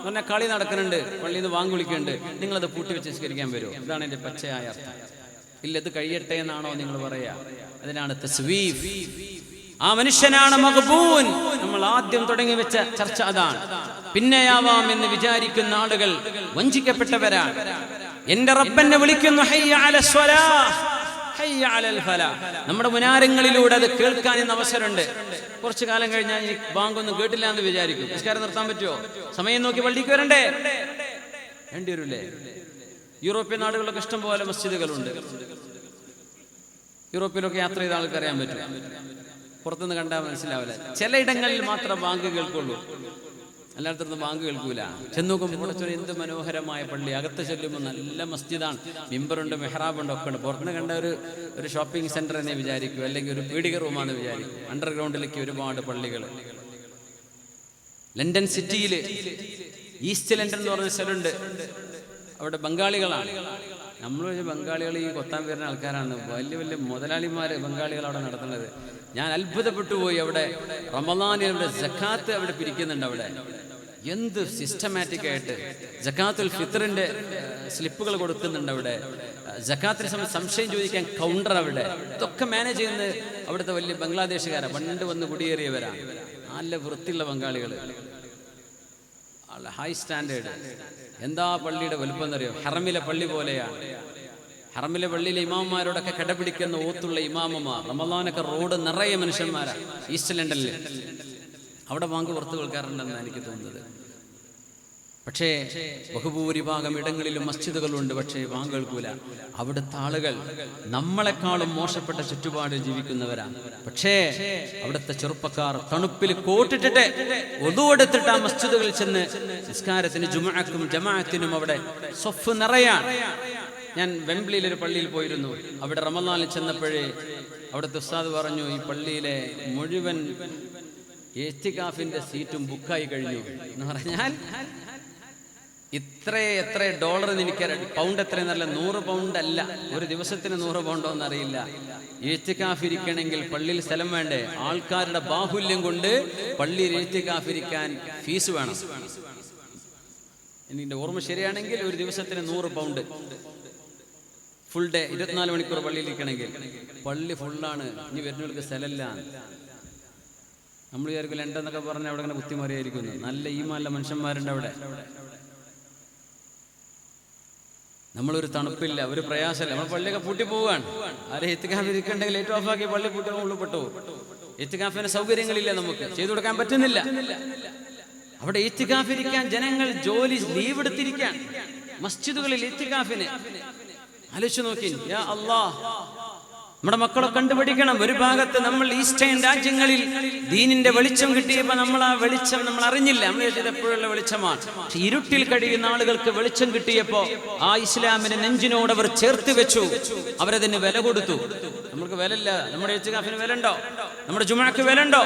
പറഞ്ഞ കളി നടക്കുന്നുണ്ട്, പള്ളിയിൽ നിന്ന് വാങ്ങി വിളിക്കുന്നുണ്ട്, നിങ്ങളത് പൂട്ടി വെച്ച് നിസ്കരിക്കാൻ വരുമോ? ഇതാണ് എന്റെ പച്ചയായ അർത്ഥം. ഇല്ല, ഇത് കഴിയട്ടെ എന്നാണോ നിങ്ങൾ പറയാ? അതിനാണ് തസ്വീഫ്. ആ മനുഷ്യനാണ് മഗ്ബൂൻ. നമ്മൾ ആദ്യം തുടങ്ങി വെച്ച ചർച്ച അതാണ്. പിന്നെയാവാം എന്ന് വിചാരിക്കുന്ന ആളുകൾ വഞ്ചിക്കപ്പെട്ടവരാണ്. എന്റെ റബ്ബനെ വിളിക്കുന്നു, ഹയ്യ അലസ് സ്വലാഹ്, ഹയ്യ അലൽ ഫലാഹ്. നമ്മുടെ മുനാരങ്ങളിലൂടെ അത് കേൾക്കാൻ ഇന്ന് അവസരമുണ്ട്. കുറച്ചു കാലം കഴിഞ്ഞാൽ ഈ ബാങ്കൊന്നും കേട്ടില്ല എന്ന് വിചാരിക്കും. നിസ്കാരം നിർത്താൻ പറ്റുമോ? സമയം നോക്കി പള്ളിക്ക് വരണ്ടേ? വേണ്ടി വരൂലേ? യൂറോപ്യൻ നാടുകളിലൊക്കെ ഇഷ്ടം പോലെ മസ്ജിദുകളുണ്ട്. യൂറോപ്പിലൊക്കെ യാത്ര ചെയ്ത ആൾക്ക് അറിയാൻ പറ്റും. പുറത്തുനിന്ന് കണ്ടാൽ മനസ്സിലാവില്ല. ചിലയിടങ്ങളിൽ മാത്രം ബാങ്ക് കേൾക്കുള്ളൂ, എല്ലായിടത്തും ബാങ്ക് കേൾക്കൂല. ചെന്നുനോക്കുമ്പോൾ എന്ത് മനോഹരമായ പള്ളി. അകത്ത് ചെല്ലുമ്പോൾ നല്ല മസ്ജിദാണ്, മിമ്പറുണ്ട്, മെഹ്റാബുണ്ട്, ഒക്കെ ഉണ്ട്. പുറത്തുനിന്ന് കണ്ട ഒരു ഷോപ്പിംഗ് സെന്റർ എന്നെ വിചാരിക്കും, അല്ലെങ്കിൽ ഒരു പീഡിക റൂമാണെന്ന് വിചാരിക്കും. അണ്ടർഗ്രൗണ്ടിലേക്ക് ഒരുപാട് പള്ളികൾ. ലണ്ടൻ സിറ്റിയിൽ ഈസ്റ്റ് ലണ്ടൻ എന്ന് പറഞ്ഞ സ്ഥലമുണ്ട്. അവിടെ ബംഗാളികളാണ്. നമ്മൾ ബംഗാളികൾ ഈ കൊത്താൻ വരുന്ന ആൾക്കാരാണ്. വലിയ വലിയ മുതലാളിമാർ ബംഗാളികൾ അവിടെ നടത്തുന്നത്. ഞാൻ അത്ഭുതപ്പെട്ടു പോയി. അവിടെ റമളാനിൽ അവിടെ സക്കാത്ത് അവിടെ പിരിക്കുന്നുണ്ട്. അവിടെ എന്ത് സിസ്റ്റമാറ്റിക് ആയിട്ട് സക്കാത്തുൽ ഫിത്റിന്റെ സ്ലിപ്പുകൾ കൊടുക്കുന്നുണ്ട്. അവിടെ സക്കാത്തിന് സമയം സംശയം ചോദിക്കാൻ കൗണ്ടർ. അവിടെ ഇതൊക്കെ മാനേജ് ചെയ്യുന്നത് അവിടുത്തെ വലിയ ബംഗ്ലാദേശുകാരാണ്. പണ്ട് വന്ന് കുടിയേറിയവരാണ്. നല്ല വൃത്തിയുള്ള ബംഗാളികൾ, ഹൈ സ്റ്റാൻഡേർഡ്. എന്താ പള്ളിയുടെ വലുപ്പം എന്നറിയോ? ഹറമിലെ പള്ളി പോലെയാണ്. ഹറമിലെ പള്ളിയിലെ ഇമാമന്മാരോടൊക്കെ കടപിടിക്കുന്ന ഓത്തുള്ള ഇമാമമാർ. റമളാനൊക്കെ റോഡ് നിറയെ മനുഷ്യന്മാരാണ്. ഈസ്റ്റ് ലണ്ടനിൽ അവിടെ ബാങ്ക് പുറത്ത് കേൾക്കാറുണ്ടെന്നാണ് എനിക്ക് തോന്നുന്നത്. പക്ഷേ ബഹുഭൂരിഭാഗം ഇടങ്ങളിലും മസ്ജിദുകളുണ്ട്, പക്ഷേ ബാങ്ക് കേൾക്കൂല. അവിടുത്തെ ആളുകൾ നമ്മളെക്കാളും മോശപ്പെട്ട ചുറ്റുപാടിൽ ജീവിക്കുന്നവരാണ്. പക്ഷേ അവിടുത്തെ ചെറുപ്പക്കാർ തണുപ്പിൽ കോട്ടിട്ടിട്ട് ഒതുവെടുത്തിട്ട് ആ മസ്ജിദുകളിൽ ചെന്ന് നിസ്കാരത്തിന് ജുമുഅക്കും ജമാഅത്തിനും അവിടെ സ്വഫ് നിറയാണ്. ഞാൻ വെംബ്ലിയിൽ ഒരു പള്ളിയിൽ പോയിരുന്നു. അവിടെ റമദാനിൽ ചെന്നപ്പോഴേ അവിടുത്തെ ഉസ്താദ് പറഞ്ഞു, ഈ പള്ളിയിലെ മുഴുവൻ ഇഅ്തികാഫിന്റെ സീറ്റും ബുക്കായി കഴിഞ്ഞു എന്ന് പറഞ്ഞാൽ എത്ര ഡോളർ എനിക്കറിയാം, പൗണ്ട് എത്രയെന്നല്ല, 100 പൗണ്ട് അല്ല, ഒരു ദിവസത്തിന് 100 പൗണ്ടോ എന്നറിയില്ല. ഇഅ്തികാഫിരിക്കണമെങ്കിൽ പള്ളിയിൽ സ്ഥലം വേണ്ടേ? ആൾക്കാരുടെ ബാഹുല്യം കൊണ്ട് പള്ളിയിൽ ഇഅ്തികാഫിരിക്കാൻ ഫീസ് വേണം. എനിക്ക് ഓർമ്മ ശരിയാണെങ്കിൽ ഒരു ദിവസത്തിന് 100 പൗണ്ട്, ഫുൾ ഡേ 24 മണിക്കൂർ പള്ളിയിൽ ഇരിക്കണമെങ്കിൽ. പള്ളി ഫുള്ളാണ്, ഇനി വരുന്നവർക്ക് സ്ഥലമില്ല. നമ്മൾ വിചാരിക്കും ലണ്ടൻ എന്നൊക്കെ പറഞ്ഞാൽ അവിടെ ഇങ്ങനെ കുത്തിമറിയായിരിക്കുന്നു. നല്ല ഈമാനുള്ള മനുഷ്യന്മാരുണ്ട് അവിടെ. നമ്മളൊരു തണുപ്പില്ല, ഒരു പ്രയാസമില്ല. നമ്മൾ പള്ളിയൊക്കെ പൂട്ടി പോവുകയാണ്. ആരെ ഇത്തികാഫ് ഇരിക്കണ്ടെങ്കിൽ ലൈറ്റ് ഓഫ് ആക്കി പള്ളി പൂട്ടി ഉള്ളിപ്പെട്ടു. ഇത്തികാഫിന് സൗകര്യങ്ങളില്ല, നമുക്ക് ചെയ്തു കൊടുക്കാൻ പറ്റുന്നില്ല. അവിടെ ഇത്തികാഫ് ഇരിക്കാൻ ജനങ്ങൾ ജോലി ലീവ് എടുത്തിരിക്കാൻ മസ്ജിദുകളിൽ ഇത്തികാഫിന്. ആലോചിച്ചു നോക്കി, യാ അല്ലാഹ്, നമ്മുടെ മക്കളെ കണ്ടുപിടിക്കണം. ഒരു ഭാഗത്ത് നമ്മൾ ഈസ്റ്റേൺ രാജ്യങ്ങളിൽ ദീനിന്റെ വെളിച്ചം കിട്ടിയപ്പോൾ നമ്മൾ ആ വെളിച്ചം നമ്മൾ അറിഞ്ഞില്ല. നമ്മൾ വിചാരിച്ചത് എപ്പോഴുള്ള വെളിച്ചമാണ്. പക്ഷെ ഇരുട്ടിൽ കഴിയുന്ന ആളുകൾക്ക് വെളിച്ചം കിട്ടിയപ്പോൾ ആ ഇസ്ലാമിനെ നെഞ്ചിനോട് അവർ ചേർത്ത് വെച്ചു. അവരതിന് വില കൊടുത്തു. നമുക്ക് വിലയില്ല. നമ്മുടെ ഇഅ്തികാഫിന് വില ഉണ്ടോ? നമ്മുടെ ജുമുഅക്ക് വില ഉണ്ടോ?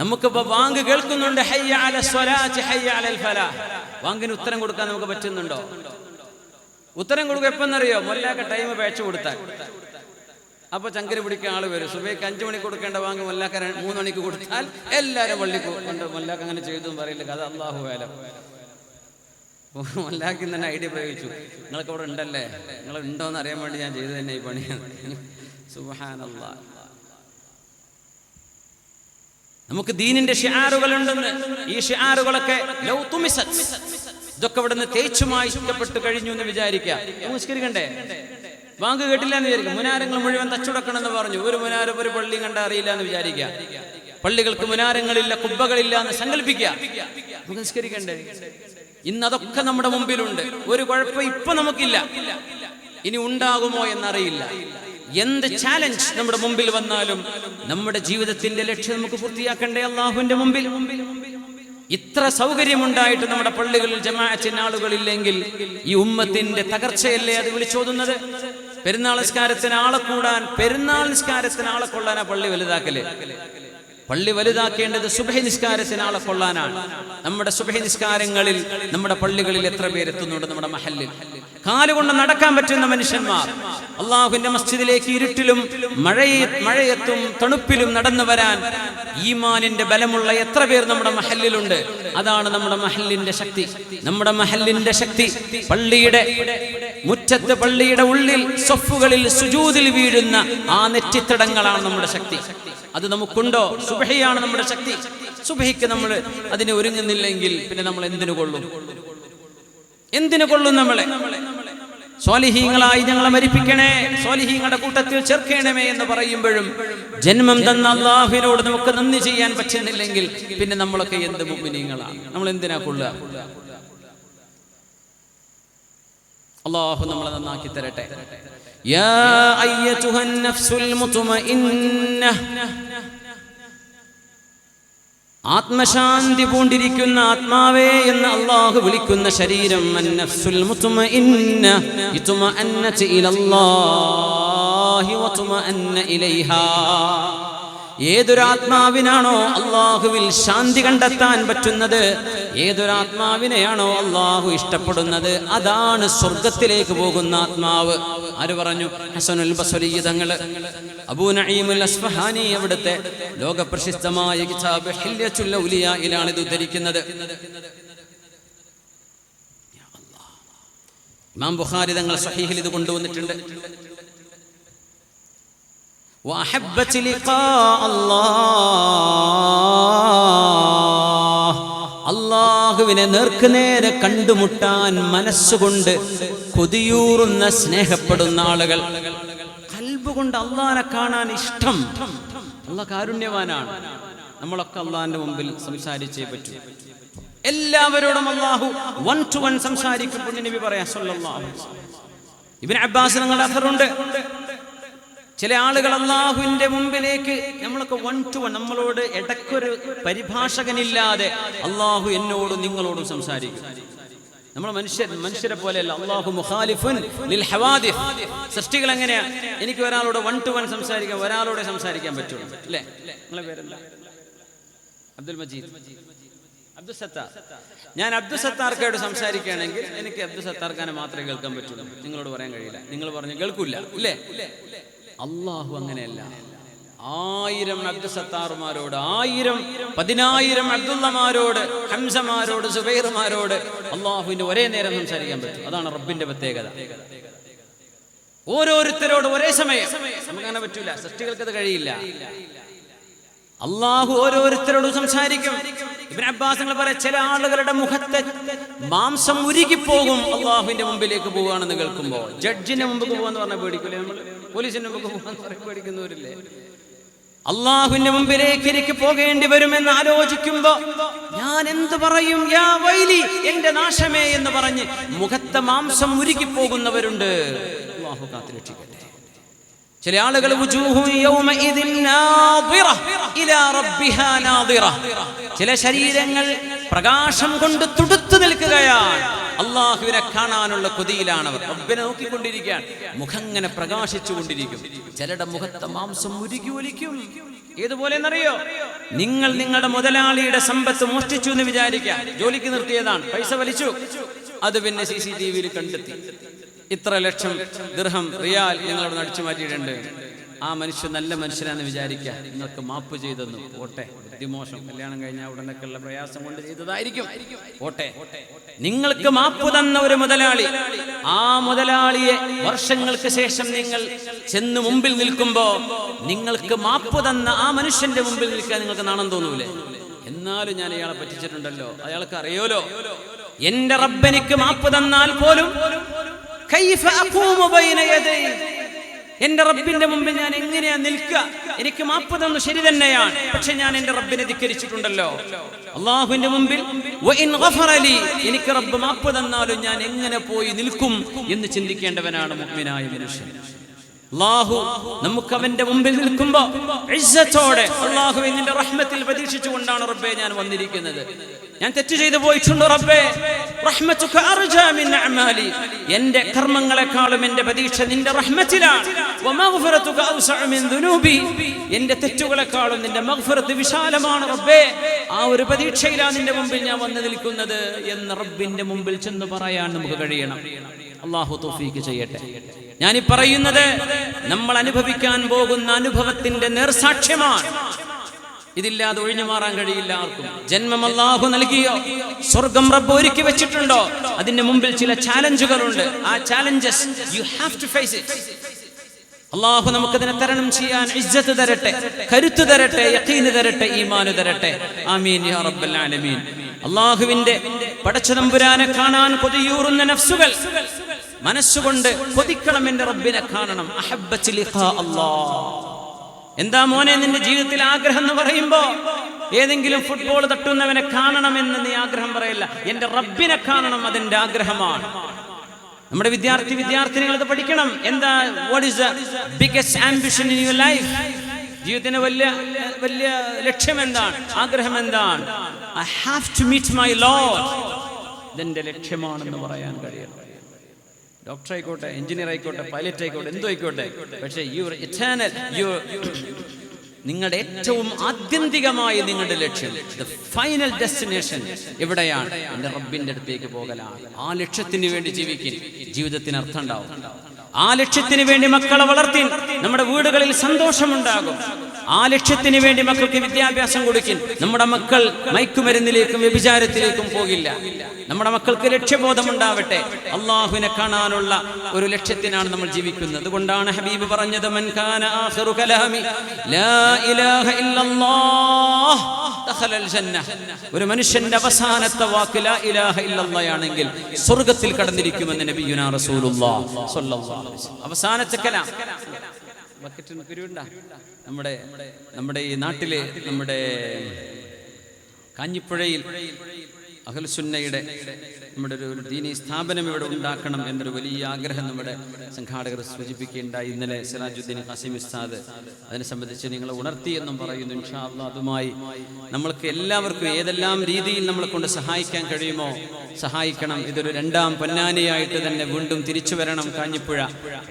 നമുക്കിപ്പോ ബാങ്ക് കേൾക്കുന്നുണ്ട്, ഹയ്യ അല സ്വലാത്തി ഹയ്യ അലൽ ഫലാഹ്. ബാങ്കിന് ഉത്തരം കൊടുക്കാൻ നമുക്ക് പറ്റുന്നുണ്ടോ? ഉത്തരം കൊടുക്കുക എപ്പെന്നറിയോ? മൊല്ലാക്ക ടൈം പേച്ചു കൊടുത്താൽ അപ്പൊ ചങ്കരി പിടിക്കാൻ ആള് വരും. സുബൈക്ക് 5 മണിക്ക് കൊടുക്കേണ്ട ബാങ്ക് മൊല്ലാക്ക 3 മണിക്ക് കൊടുത്താൽ എല്ലാവരും പള്ളി കൊണ്ട് മൊല്ലാക്ക അങ്ങനെ ചെയ്തു പറയില്ല. കഥ അല്ലാഹു അലം. മൊല്ലാക്കി തന്നെ ഐഡിയ പ്രയോഗിച്ചു. നിങ്ങൾക്ക് അവിടെ ഉണ്ടല്ലേ, നിങ്ങൾ ഉണ്ടോന്ന് അറിയാൻ വേണ്ടി ഞാൻ ചെയ്തു തന്നെ ഈ പണിയാണ്. സുബ്ഹാനല്ലാഹ്. നമുക്ക് ദീനിന്റെ ഷിആറുകൾ ഉണ്ടെന്ന്. ഈ ഷിആറുകളൊക്കെ ലൗ തുമിസത്, ഇതൊക്കെ ഇവിടെ നിന്ന് തേച്ചുമായിക്കപ്പെട്ട് കഴിഞ്ഞു എന്ന് വിചാരിക്കുക. നമസ്കരിക്കണ്ടേ? ബാങ്ക് കേട്ടില്ല എന്ന് വിചാരിക്കുക. മുനാരങ്ങൾ മുഴുവൻ തച്ചുടക്കണം എന്ന് പറഞ്ഞു. ഒരു മുനാരം ഒരു പള്ളി കണ്ട അറിയില്ല എന്ന് വിചാരിക്കുക. പള്ളികൾക്ക് മുനാരങ്ങളില്ല, കുബ്ബകളില്ല എന്ന് സങ്കല്പിക്കുക. നമസ്കരിക്കണ്ടേ? ഇന്ന് അതൊക്കെ നമ്മുടെ മുമ്പിലുണ്ട്. ഒരു കുഴപ്പം ഇപ്പൊ നമുക്കില്ല, ഇനി ഉണ്ടാകുമോ എന്നറിയില്ല. എന്ത് ചാലഞ്ച് നമ്മുടെ മുമ്പിൽ വന്നാലും നമ്മുടെ ജീവിതത്തിന്റെ ലക്ഷ്യം നമുക്ക് പൂർത്തിയാക്കണ്ടേ അല്ലാഹുവിന്റെ മുമ്പിൽ. ഇത്ര സൗകര്യമുണ്ടായിട്ട് നമ്മുടെ പള്ളികളിൽ ജമാഅത്തിന് ആളുകളില്ലെങ്കിൽ ഈ ഉമ്മത്തിന്റെ തകർച്ചയല്ലേ അത് വിളിച്ചോതുന്നത്? പെരുന്നാൾ നിസ്കാരത്തിന് ആളെ കൂടാൻ, പെരുന്നാൾ നിസ്കാരത്തിന് ആളെ കൊള്ളാനാ പള്ളി വലുതാക്കല്. പള്ളി വലുതാക്കേണ്ടത് സുബ്ഹി നിസ്കാരത്തിന് ആളെ കൊള്ളാനാണ്. നമ്മുടെ സുബ്ഹി നിസ്കാരങ്ങളിൽ നമ്മുടെ പള്ളികളിൽ എത്ര പേരെത്തുന്നുണ്ട്? നമ്മുടെ മഹല്ലിൽ കാലുകൊണ്ട് നടക്കാൻ പറ്റുന്ന മനുഷ്യന്മാർ അള്ളാഹുവിന്റെ മസ്ജിദിലേക്ക് ഇരുട്ടിലും മഴയത്തും തണുപ്പിലും നടന്നു വരാൻ ഈമാനിന്റെ ബലമുള്ള എത്ര പേർ നമ്മുടെ മഹല്ലിലുണ്ട്? അതാണ് നമ്മുടെ മഹല്ലിന്റെ ശക്തി. നമ്മുടെ മഹല്ലിന്റെ ശക്തി പള്ളിയുടെ മുറ്റത്ത്, പള്ളിയുടെ ഉള്ളിൽ സ്വഫുകളിൽ സുജൂദിൽ വീഴുന്ന ആ നെറ്റിത്തടങ്ങളാണ് നമ്മുടെ ശക്തി. അത് നമുക്കുണ്ടോ? സുബ്ഹിയാണ് നമ്മുടെ ശക്തി. സുബ്ഹിക്ക് നമ്മൾ അതിനെ ഒരുങ്ങുന്നില്ലെങ്കിൽ പിന്നെ നമ്മൾ എന്തിനു കൊള്ളും? എന്തിനു കൊള്ളും? നമ്മളെ സ്വാലിഹീങ്ങളായി ഞങ്ങളെ മരിപ്പിക്കണേ, സ്വാലിഹീങ്ങളുടെ കൂട്ടത്തിൽ ചേർക്കണമേ എന്ന് പറയുമ്പോഴും ജന്മം തന്ന അല്ലാഹുവിനോട് നമുക്ക് നന്ദി ചെയ്യാൻ പറ്റുന്നില്ലെങ്കിൽ പിന്നെ നമ്മളൊക്കെ എന്ത് മുഅ്മിനീങ്ങളാണ്? നമ്മൾ എന്തിനാ കൊള്ളുക? അല്ലാഹു നമ്മളെ നന്നാക്കി തരട്ടെ. യാ അയ്യതുഹൻ നഫ്സുൽ മുത്മഇന്ന, ആത്മശാന്തി പൂണ്ടിരിക്കുന്ന ആത്മാവേ എന്ന് അല്ലാഹു വിളിക്കുന്ന ശരീരം. അന്നഫ്സുൽ മുത്മഇന്ന ഇത്മഅന്നത ഇലല്ലാഹി വത്മഅന്ന ഇലൈഹാ. ഏതൊരാത്മാവിനാണോ അല്ലാഹുവിൽ ശാന്തി കണ്ടെത്താൻ പറ്റുന്നത്, ഏതൊരാത്മാവിനെയാണോ അല്ലാഹു ഇഷ്ടപ്പെടുന്നത്, അതാണ് സ്വർഗത്തിലേക്ക് പോകുന്ന ആത്മാവ്. ആര് പറഞ്ഞു? ഹസനുൽ ബസ്രി തങ്ങള്. അബൂ നഈമുൽ അസ്ഫഹാനി അവിടുത്തെ ലോകപ്രശസ്തമായ കിതാബ് ഹില്യത്തുൽ ഔലിയായിലാണ് ഇത് ഉദ്ധരിക്കുന്നത്. ഇമാം ബുഖാരി തങ്ങൾ സ്വഹീഹിൽ ഇത് കൊണ്ടുവന്നിട്ടുണ്ട്. വഅഹബ്ബത ലിഖാ അല്ലാഹ്, അല്ലാഹുവിനെ നേർക്കുനേരെ കണ്ടുമുട്ടാൻ മനസ്സുകൊണ്ട് കൊതിയൂറുന്ന സ്നേഹപ്പെടുന്ന ആളുകൾ, ഖൽബ് കൊണ്ട് അല്ലാഹനെ കാണാൻ ഇഷ്ടം. അല്ലാഹ് കാരുണ്യവാനാണ്. നമ്മളൊക്കെ അല്ലാഹന്റെ മുമ്പിൽ സംസാരിച്ചേ പറ്റൂ. എല്ലാവരോടും അല്ലാഹു 1-to-1 സംസാരിക്കും. നബി പറയാ സല്ലല്ലാഹു അലൈഹി വസല്ലം. ഇബ്നു അബ്ബാസ് നിങ്ങളുടെ അഥറുണ്ട്, ചില ആളുകൾ അല്ലാഹുവിന്റെ മുമ്പിലേക്ക് നമ്മളൊക്കെ 1-to-1, നമ്മളോട് ഇടയ്ക്കൊരു പരിഭാഷകനില്ലാതെ അല്ലാഹു എന്നോടും നിങ്ങളോടും സംസാരിക്കും. നമ്മൾ മനുഷ്യരെ പോലെയല്ല. അല്ലാഹു മുഖാലിഫുൻ ലിൽ ഹവാദിസ്. സൃഷ്ടികൾ എങ്ങനെയാ? എനിക്ക് ഒരാളോട് 1-to-1 സംസാരിക്കാൻ, ഒരാളോട് സംസാരിക്കാൻ പറ്റുള്ളൂ അല്ലേ? നിങ്ങളെ പേരെന്താ? അബ്ദുൽ മജീദ്, അബ്ദുൽ സത്താർ. ഞാൻ അബ്ദുൽ സത്താർക്കയോട് സംസാരിക്കുകയാണെങ്കിൽ എനിക്ക് അബ്ദുൽ സത്താർക്കാനെ മാത്രമേ കേൾക്കാൻ പറ്റുള്ളൂ, നിങ്ങളോട് പറയാൻ കഴിയില്ല. നിങ്ങൾ പറഞ്ഞ് കേൾക്കൂല ഇല്ലേ? അല്ലാഹു അങ്ങനെയല്ല. 1000 അബ്ദുൽ സത്താറുമാരോട്, 1000 അബ്ദുള്ളമാരോട്, ഹംസമാരോട്, സുബൈറുമാരോട് അല്ലാഹുവിന്റെ ഒരേ നേരം സംസാരിക്കാൻ പറ്റും. അതാണ് റബ്ബിന്റെ പ്രത്യേകത. ഓരോരുത്തരോട് ഒരേ സമയം നമുക്കങ്ങനെ പറ്റൂല, സൃഷ്ടികൾക്കത് കഴിയില്ല. അല്ലാഹു ഓരോരുത്തരോടും സംസാരിക്കും. ഇബ്നു അബ്ബാസ് നിങ്ങൾ പറയാം, ചില ആളുകളുടെ മുഖത്തെ മാംസം ഉരുകിപ്പോകും അല്ലാഹുവിന്റെ മുമ്പിലേക്ക് പോവുകയാണെന്ന് കേൾക്കുമ്പോൾ. ജഡ്ജിന്റെ മുമ്പ് പോകാന്ന് പറഞ്ഞാൽ പേടിക്കൂലേ? നമ്മൾ പോലീസിന്റെ മുമ്പ് പോകാന്ന് പറയാൻ പേടിക്കുന്നവരില്ലേ? അല്ലാഹുവിന്റെ മുമ്പിലേക്ക് എനിക്ക് പോകേണ്ടി വരുമെന്ന് ആലോചിക്കുമ്പോ ഞാൻ എന്ത് പറയും? യാ വൈലി, എന്റെ നാശമേ എന്ന് പറഞ്ഞ് മുഖത്തെ മാംസം ഉരുകിപ്പോകുന്നവരുണ്ട്. അല്ലാഹു കാത്തുരക്ഷിക്കട്ടെ. ചില ആളുകൾ ചില ശരീരങ്ങൾ പ്രകാശം കൊണ്ട് തുടുത്തു നിൽക്കുകയാണ്. അല്ലാഹുവിനെ കാണാനുള്ള കൊതിയിലാണവർ. റബ്ബിനെ നോക്കിക്കൊണ്ടിരിക്കുകയാണ്. മുഖം ഇങ്ങനെ പ്രകാശിച്ചു കൊണ്ടിരിക്കും. ചിലരുടെ മുഖത്തെ മാംസം ഉരുകി ഒലിക്കും. ഏതുപോലെ എന്നറിയോ? നിങ്ങൾ നിങ്ങളുടെ മുതലാളിയുടെ സമ്പത്ത് മോഷ്ടിച്ചു എന്ന് വിചാരിക്കുക. ജോലിക്ക് നിർത്തിയതാണ്, പൈസ വലിച്ചു, അത് പിന്നെ CCTV-യിൽ കണ്ടെത്തി. ഇത്ര ലക്ഷം ദിർഹം റിയാൽ നിങ്ങളോട് അടിച്ചു മാറ്റിയിട്ടുണ്ട്. ആ മനുഷ്യൻ നല്ല മനുഷ്യനാണെന്ന് വിചാരിക്കുക. നിങ്ങൾക്ക് മാപ്പ് ചെയ്തെന്നു പോട്ടെ, ബുദ്ധിമോശം, കല്യാണം കഴിഞ്ഞാൽ ഉടനൊക്കെയുള്ള പ്രയാസം കൊണ്ട് ചെയ്തതായിരിക്കും, പോട്ടെ. നിങ്ങൾക്ക് മാപ്പ് തന്ന ഒരു മുതലാളി, ആ മുതലാളിയെ വർഷങ്ങൾക്ക് ശേഷം നിങ്ങൾ ചെന്ന് മുമ്പിൽ നിൽക്കുമ്പോ നിങ്ങൾക്ക് മാപ്പ് തന്ന ആ മനുഷ്യന്റെ മുമ്പിൽ നിൽക്കാൻ നിങ്ങൾക്ക് നാണം തോന്നൂലേ? എന്നാലും ഞാൻ അയാളെ പറ്റിച്ചിട്ടുണ്ടല്ലോ, അയാൾക്ക് അറിയോലോ, എന്റെ റബ്ബെനിക്ക് മാപ്പ് തന്നാൽ പോലും എന്റെ റബ്ബിന്റെ മുമ്പിൽ ഞാൻ എങ്ങനെയാ നിൽക്കുക? എനിക്ക് മാപ്പ് തന്നു, ശരി തന്നെയാണ്, പക്ഷെ ഞാൻ എന്റെ റബ്ബിനെ ധിക്കരിച്ചിട്ടുണ്ടല്ലോ. അല്ലാഹുവിന്റെ മുമ്പിൽ എനിക്ക് റബ്ബ് മാപ്പ് തന്നാലും ഞാൻ എങ്ങനെ പോയി നിൽക്കും എന്ന് ചിന്തിക്കേണ്ടവനാണ് മുഅ്മിനായ മനുഷ്യൻ. അല്ലാഹു നമുക്ക് അവന്റെ മുമ്പിൽ നിൽക്കുമ്പോ ഇസ്സത്തോടെ അല്ലാഹുവേ നിന്റെ റഹ്മത്തിൽ പ്രതീക്ഷിച്ചുകൊണ്ടാണ് റബ്ബേ ഞാൻ വന്നിരിക്കുന്നത്. ഞാൻ തെറ്റ് ചെയ്തു പോയിട്ടുണ്ടോ റബ്ബേ? റഹ്മതുക അർജാ മിൻ അഅമാലി, എന്റെ കർമ്മങ്ങളെക്കാളും എന്റെ പ്രതീക്ഷ നിന്റെ റഹ്മത്തിലാണ്. വമഗ്ഫിറതുക ഔസഅ മിൻ ദുനൂബി, എന്റെ തെറ്റുകളെക്കാളും നിന്റെ മഗ്ഫിറത്ത് വിശാലമാണ് റബ്ബേ. ആ ഒരു പ്രതീക്ഷയിലാണ് നിന്റെ മുമ്പിൽ ഞാൻ വന്നു നിൽക്കുന്നത് എന്ന് റബ്ബിന്റെ മുമ്പിൽ ചെന്ന് പറയാൻ നമുക്ക് കഴിയണം. അല്ലാഹു തൗഫീഖ് ചെയ്യട്ടെ. ഞാനീ പറയുന്നത് നമ്മൾ അനുഭവിക്കാൻ പോകുന്ന അനുഭവത്തിന്റെ നേർസാക്ഷ്യമാണ്. ഇതില്ലാതെ ഒഴിഞ്ഞു മാറാൻ കഴിയില്ല ആർക്കും. ജന്മം അല്ലാഹു നൽകിയോ, സ്വർഗം റബ്ബ് ഒരുക്കി വെച്ചിട്ടുണ്ടോ, അതിന്റെ മുമ്പിൽ ചില ചാലഞ്ചുകളുണ്ട്. ആ challenges you have to face it. Allah നമുക്കതിനെ തരണം ചെയ്യാൻ ഇജ്ജത്ത് തരട്ടെ, കരുത്ത് തരട്ടെ, യഖീൻ തരട്ടെ, ഈമാൻ തരട്ടെ. ആമീൻ യാ റബ്ബൽ ആലമീൻ. അല്ലാഹുവിന്റെ പടച്ച തമ്പുരാനെ കാണാൻ കൊതിയൂറുന്ന നഫ്സുകൾ മനസ്സുകൊണ്ട് കൊതിക്കണം, എന്റെ റബ്ബിനെ കാണണം. അഹബ്ബത്ത് ലിഖാ അല്ലാഹ്. എന്താ മോനെ നിന്റെ ജീവിതത്തിൽ ആഗ്രഹം എന്ന് പറയുമ്പോ ഏതെങ്കിലും ഫുട്ബോൾ തട്ടുന്നവനെ കാണണമെന്ന് നീ ആഗ്രഹം പറയില്ല, എന്റെ റബ്ബിനെ കാണണം, അതെന്റെ ആഗ്രഹമാണ്. നമ്മുടെ വിദ്യാർത്ഥിനികൾ അത് പഠിക്കണം. എന്താ what is the biggest ambition in your life? ജീവിതത്തിന്റെ വലിയ ലക്ഷ്യം എന്താണ്, ആഗ്രഹം എന്താണ്? I have to meet my lord, ഇതെന്റെ ലക്ഷ്യമാണെന്ന് പറയാൻ കഴിയണം. ഡോക്ടർ ആയിക്കോട്ടെ, എഞ്ചിനീയർ ആയിക്കോട്ടെ, പൈലറ്റ് ആയിക്കോട്ടെ, എന്തോ ആയിക്കോട്ടെ, പക്ഷേ നിങ്ങളുടെ ഏറ്റവും ആത്യന്തികമായ നിങ്ങളുടെ ലക്ഷ്യം, ദ ഫൈനൽ ഡെസ്റ്റിനേഷൻ എവിടെയാണ്? എന്റെ റബ്ബിന്റെ അടുത്തേക്ക് പോകലാണ്. ആ ലക്ഷ്യത്തിന് വേണ്ടി ജീവിക്കും, ജീവിതത്തിന് അർത്ഥം ഉണ്ടാവും. ആ ലക്ഷ്യത്തിന് വേണ്ടി മക്കളെ വളർത്തി നമ്മുടെ വീടുകളിൽ സന്തോഷമുണ്ടാകും. ആ ലക്ഷ്യത്തിന് വേണ്ടി മക്കൾക്ക് വിദ്യാഭ്യാസം കൊടുക്കും. നമ്മുടെ മക്കൾ മയക്കുമരുന്നിലേക്കും വ്യഭിചാരത്തിലേക്കും പോകില്ല. നമ്മുടെ മക്കൾക്ക് ലക്ഷ്യബോധം ഉണ്ടാവട്ടെ. അല്ലാഹുവിനെ കാണാനുള്ള ഒരു ലക്ഷ്യത്തിനാണ് നമ്മൾ ജീവിക്കുന്നത്. അതുകൊണ്ടാണ് ഹബീബ് പറഞ്ഞത്, മൻ കാന ആഖിറു കലാമി ലാ ഇലാഹ ഇല്ലല്ലാഹ് ദഖലൽ ജന്ന. ഒരു മനുഷ്യന്റെ അവസാനത്തെ വാക്ക് ലാ ഇലാഹ ഇല്ലല്ലാഹ് ആണെങ്കിൽ സ്വർഗ്ഗത്തിൽ കടന്നിരിക്കുമെന്ന് നബിയുനാ റസൂലുള്ളാഹി സ്വല്ലല്ലാഹു അലൈഹി വസല്ലം. അവസാനത്തെ കലാം നമ്മുടെ ഈ നാട്ടിലെ നമ്മുടെ കാഞ്ഞിപ്പുഴയിൽ അഹ്ലുസുന്നയുടെ നമ്മുടെ ഒരു ദീനി സ്ഥാപനം ഇവിടെ ഉണ്ടാക്കണം എന്നൊരു വലിയ ആഗ്രഹം നമ്മുടെ സംഘാടകർ സൂചിപ്പിക്കുകയുണ്ടായി. ഇന്നലെ സിറാജുദ്ദീൻ ഖാസിം ഉസ്താദ് അതിനെ സംബന്ധിച്ച് നിങ്ങളെ ഉണർത്തിയെന്നും പറയുന്നു. ഇൻഷാ അല്ലാഹ് അതുമായി നമ്മൾക്ക് എല്ലാവർക്കും ഏതെല്ലാം രീതിയിൽ നമ്മളെ കൊണ്ട് സഹായിക്കാൻ കഴിയുമോ സഹായിക്കണം. ഇതൊരു രണ്ടാം പൊന്നാനിയായിട്ട് തന്നെ വീണ്ടും തിരിച്ചു വരണം. കാഞ്ഞിപ്പുഴ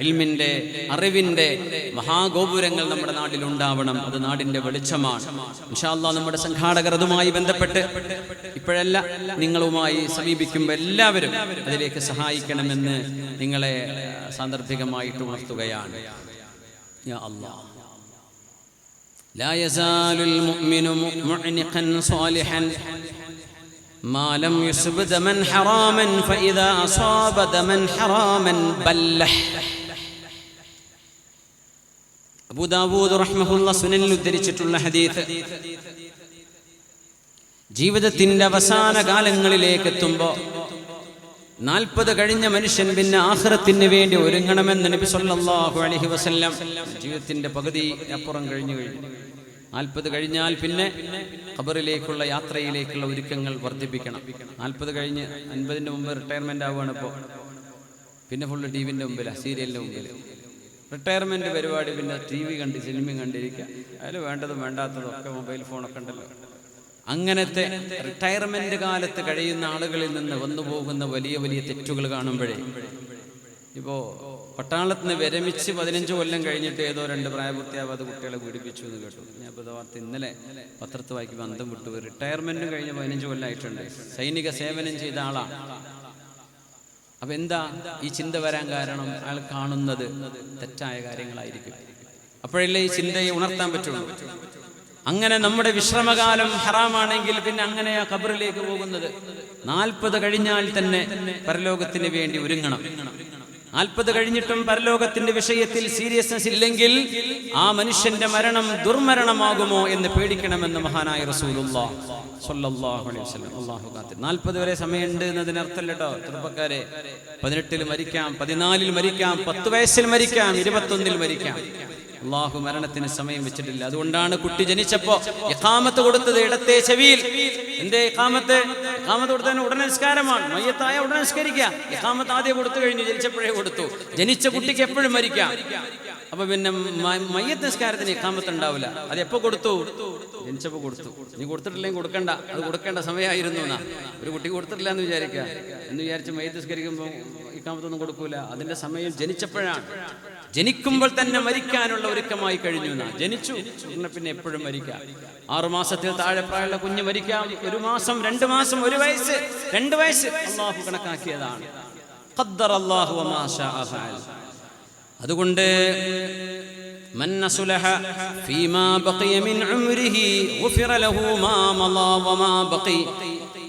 ഇൽമിന്റെ അറിവിന്റെ മഹാഗോപുരങ്ങൾ നമ്മുടെ നാട്ടിൽ ഉണ്ടാവണം. അത് നാടിന്റെ വെളിച്ചമാണ്. ഇൻഷാ അല്ലാഹ് നമ്മുടെ സംഘാടകർ അതുമായി ബന്ധപ്പെട്ട് ഇപ്പോഴല്ല നിങ്ങളുമായി സമീപിക്കുമ്പോൾ എല്ലാവരും അതിലേക്ക് സഹായിക്കണമെന്ന് നിങ്ങളെ സാന്ദർഭികമായിട്ട് ഉണർത്തുകയാണ്. യാ അല്ലാഹ് ലാ യസാലുൽ മുഅ്മിനു മുഅ്നിഖൻ സാലിഹൻ ما لم يصب دما حراما فإذا أصاب دما حراما بلح. അബൂ ദാവൂദ് റഹ്മഹുല്ലാഹ് സുനനിൽ ഉദ്ധരിച്ചിട്ടുള്ള ഹദീസ്, ജീവിതത്തിന്റെ അവസാന കാലങ്ങളിലേക്ക് എത്തുമ്പോൾ 40 കഴിഞ്ഞ മനുഷ്യൻ പിന്നെ ആഖിറത്തിന് വേണ്ടി ഒരുങ്ങണമെന്ന് നബി സല്ലല്ലാഹു അലൈഹി വസല്ലം. ജീവിതത്തിന്റെ പകുതി അപ്പുറം കഴിഞ്ഞു 40 കഴിഞ്ഞാൽ പിന്നെ ഖബറിലേക്കുള്ള യാത്രയിലേക്കുള്ള ഒരുക്കങ്ങൾ വർദ്ധിപ്പിക്കണം. 40 കഴിഞ്ഞ് 50-ന്റെ മുമ്പ് റിട്ടയർമെന്റ് ആവുകയാണ്. ഇപ്പോൾ പിന്നെ ഫുള്ള് ടിവിന്റെ മുമ്പിലാണ്, സീരിയലിന്റെ മുമ്പിൽ. റിട്ടയർമെന്റ് പരിപാടി പിന്നെ TV കണ്ട് സിനിമയും കണ്ടിരിക്കുക. അതിൽ വേണ്ടതും വേണ്ടാത്തതും ഒക്കെ മൊബൈൽ ഫോണൊക്കെ ഉണ്ടല്ലോ. അങ്ങനത്തെ റിട്ടയർമെന്റ് കാലത്ത് കഴിയുന്ന ആളുകളിൽ നിന്ന് വന്നു പോകുന്ന വലിയ വലിയ തെറ്റുകൾ കാണുമ്പോഴേ, ഇപ്പോൾ പട്ടാളത്തിന് വിരമിച്ച് 15 കൊല്ലം കഴിഞ്ഞിട്ട് ഏതോ 2 പ്രായപൂർത്തിയാവാത്ത കുട്ടികളെ പീഡിപ്പിച്ചു എന്ന് കേട്ടു. ഞാൻ ഇപ്പോൾ വാർത്ത ഇന്നലെ പത്രത്തിൽ വായിക്കും, ബന്ധം വിട്ടു. റിട്ടയർമെന്റും കഴിഞ്ഞ് 15 കൊല്ലമായിട്ടുണ്ട്. സൈനിക സേവനം ചെയ്ത ആളാണ്. അപ്പൊ എന്താ ഈ ചിന്ത വരാൻ കാരണം? അയാൾ കാണുന്നത് തെറ്റായ കാര്യങ്ങളായിരിക്കും. അപ്പോഴല്ലേ ഈ ചിന്തയെ ഉണർത്താൻ പറ്റുള്ളൂ. അങ്ങനെ നമ്മുടെ വിശ്രമകാലം ഹറാമാണെങ്കിൽ പിന്നെ അങ്ങനെയാ ഖബറിലേക്ക് പോകുന്നത്. 40 കഴിഞ്ഞാൽ തന്നെ പരലോകത്തിന് വേണ്ടി ഒരുങ്ങണം. 40 കഴിഞ്ഞിട്ടും പരലോകത്തിന്റെ വിഷയത്തിൽ സീരിയസ്നെസ് ഇല്ലെങ്കിൽ ആ മനുഷ്യന്റെ മരണം ദുർമരണമാകുമോ എന്ന് പേടിക്കണമെന്ന് മഹാനായ റസൂലുള്ളാഹി സ്വല്ലല്ലാഹു അലൈഹി വസല്ലം. അല്ലാഹു കാത്ത് 40 വരെ സമയമുണ്ട് എന്നതിനർത്ഥമല്ല കേട്ടോ ചെറുപ്പക്കാരെ. 18-ൽ മരിക്കാം, 14-ൽ മരിക്കാം, 10 വയസ്സിൽ മരിക്കാം, 21-ൽ മരിക്കാം. അല്ലാഹു മരണത്തിന് സമയം വെച്ചിട്ടില്ല. അതുകൊണ്ടാണ് കുട്ടി ജനിച്ചപ്പോ ഇഖാമത്ത് കൊടുത്തത് ഇടത്തെ ചെവിയിൽ. എന്തേ ഇഖാമത്ത് കൊടുത്തതിന് ഉടനെ നിസ്കാരമാണ്. മയ്യത്തായ ഉടനെ നിസ്കരിക്കുക. ഇഖാമത്ത് ആദ്യം കൊടുത്തു കഴിഞ്ഞു, ജനിച്ചപ്പോഴേ കൊടുത്തു. ജനിച്ച കുട്ടിക്ക് എപ്പോഴും മരിക്കാം. അപ്പൊ പിന്നെ മയ്യത്ത് നിസ്കാരത്തിന് ഇഖാമത്ത് ഉണ്ടാവില്ല. അത് എപ്പോ കൊടുത്തു? ജനിച്ചപ്പോ കൊടുത്തു. നീ കൊടുത്തിട്ടില്ലെങ്കിൽ കൊടുക്കണ്ട, അത് കൊടുക്കേണ്ട സമയമായിരുന്നു എന്നാ. ഒരു കുട്ടി കൊടുത്തിട്ടില്ല എന്ന് വിചാരിക്കുക, എന്ന് വിചാരിച്ച് മയ്യത്ത് നിസ്കരിക്കുമ്പോൾ ഇഖാമത്തൊന്നും കൊടുക്കൂല. അതിന്റെ സമയം ജനിച്ചപ്പോഴാണ്. ജനിക്കുമ്പോൾ തന്നെ മരിക്കാനുള്ള ഒരുക്കമായി കഴിഞ്ഞു എന്നാ. ജനിച്ചു പിന്നെ എപ്പോഴും മരിക്കാം. 6 മാസത്തിൽ താഴെ പ്രായമുള്ള കുഞ്ഞ് മരിക്കാം. 1 മാസം, 2 മാസം, 1 വയസ്സ്, 2 വയസ്സ് അല്ലാഹു കണക്കാക്കിയതാണ്. ഖദ്ദറല്ലാഹു വമാ ശാഅ ഫഅൽ. അതുകൊണ്ട് മൻ നസുലഹ ഫീമാ ബഖിയ മിൻ ഉംരിഹി ഗുഫിറ ലഹു മാ മളാ വമാ ബഖി.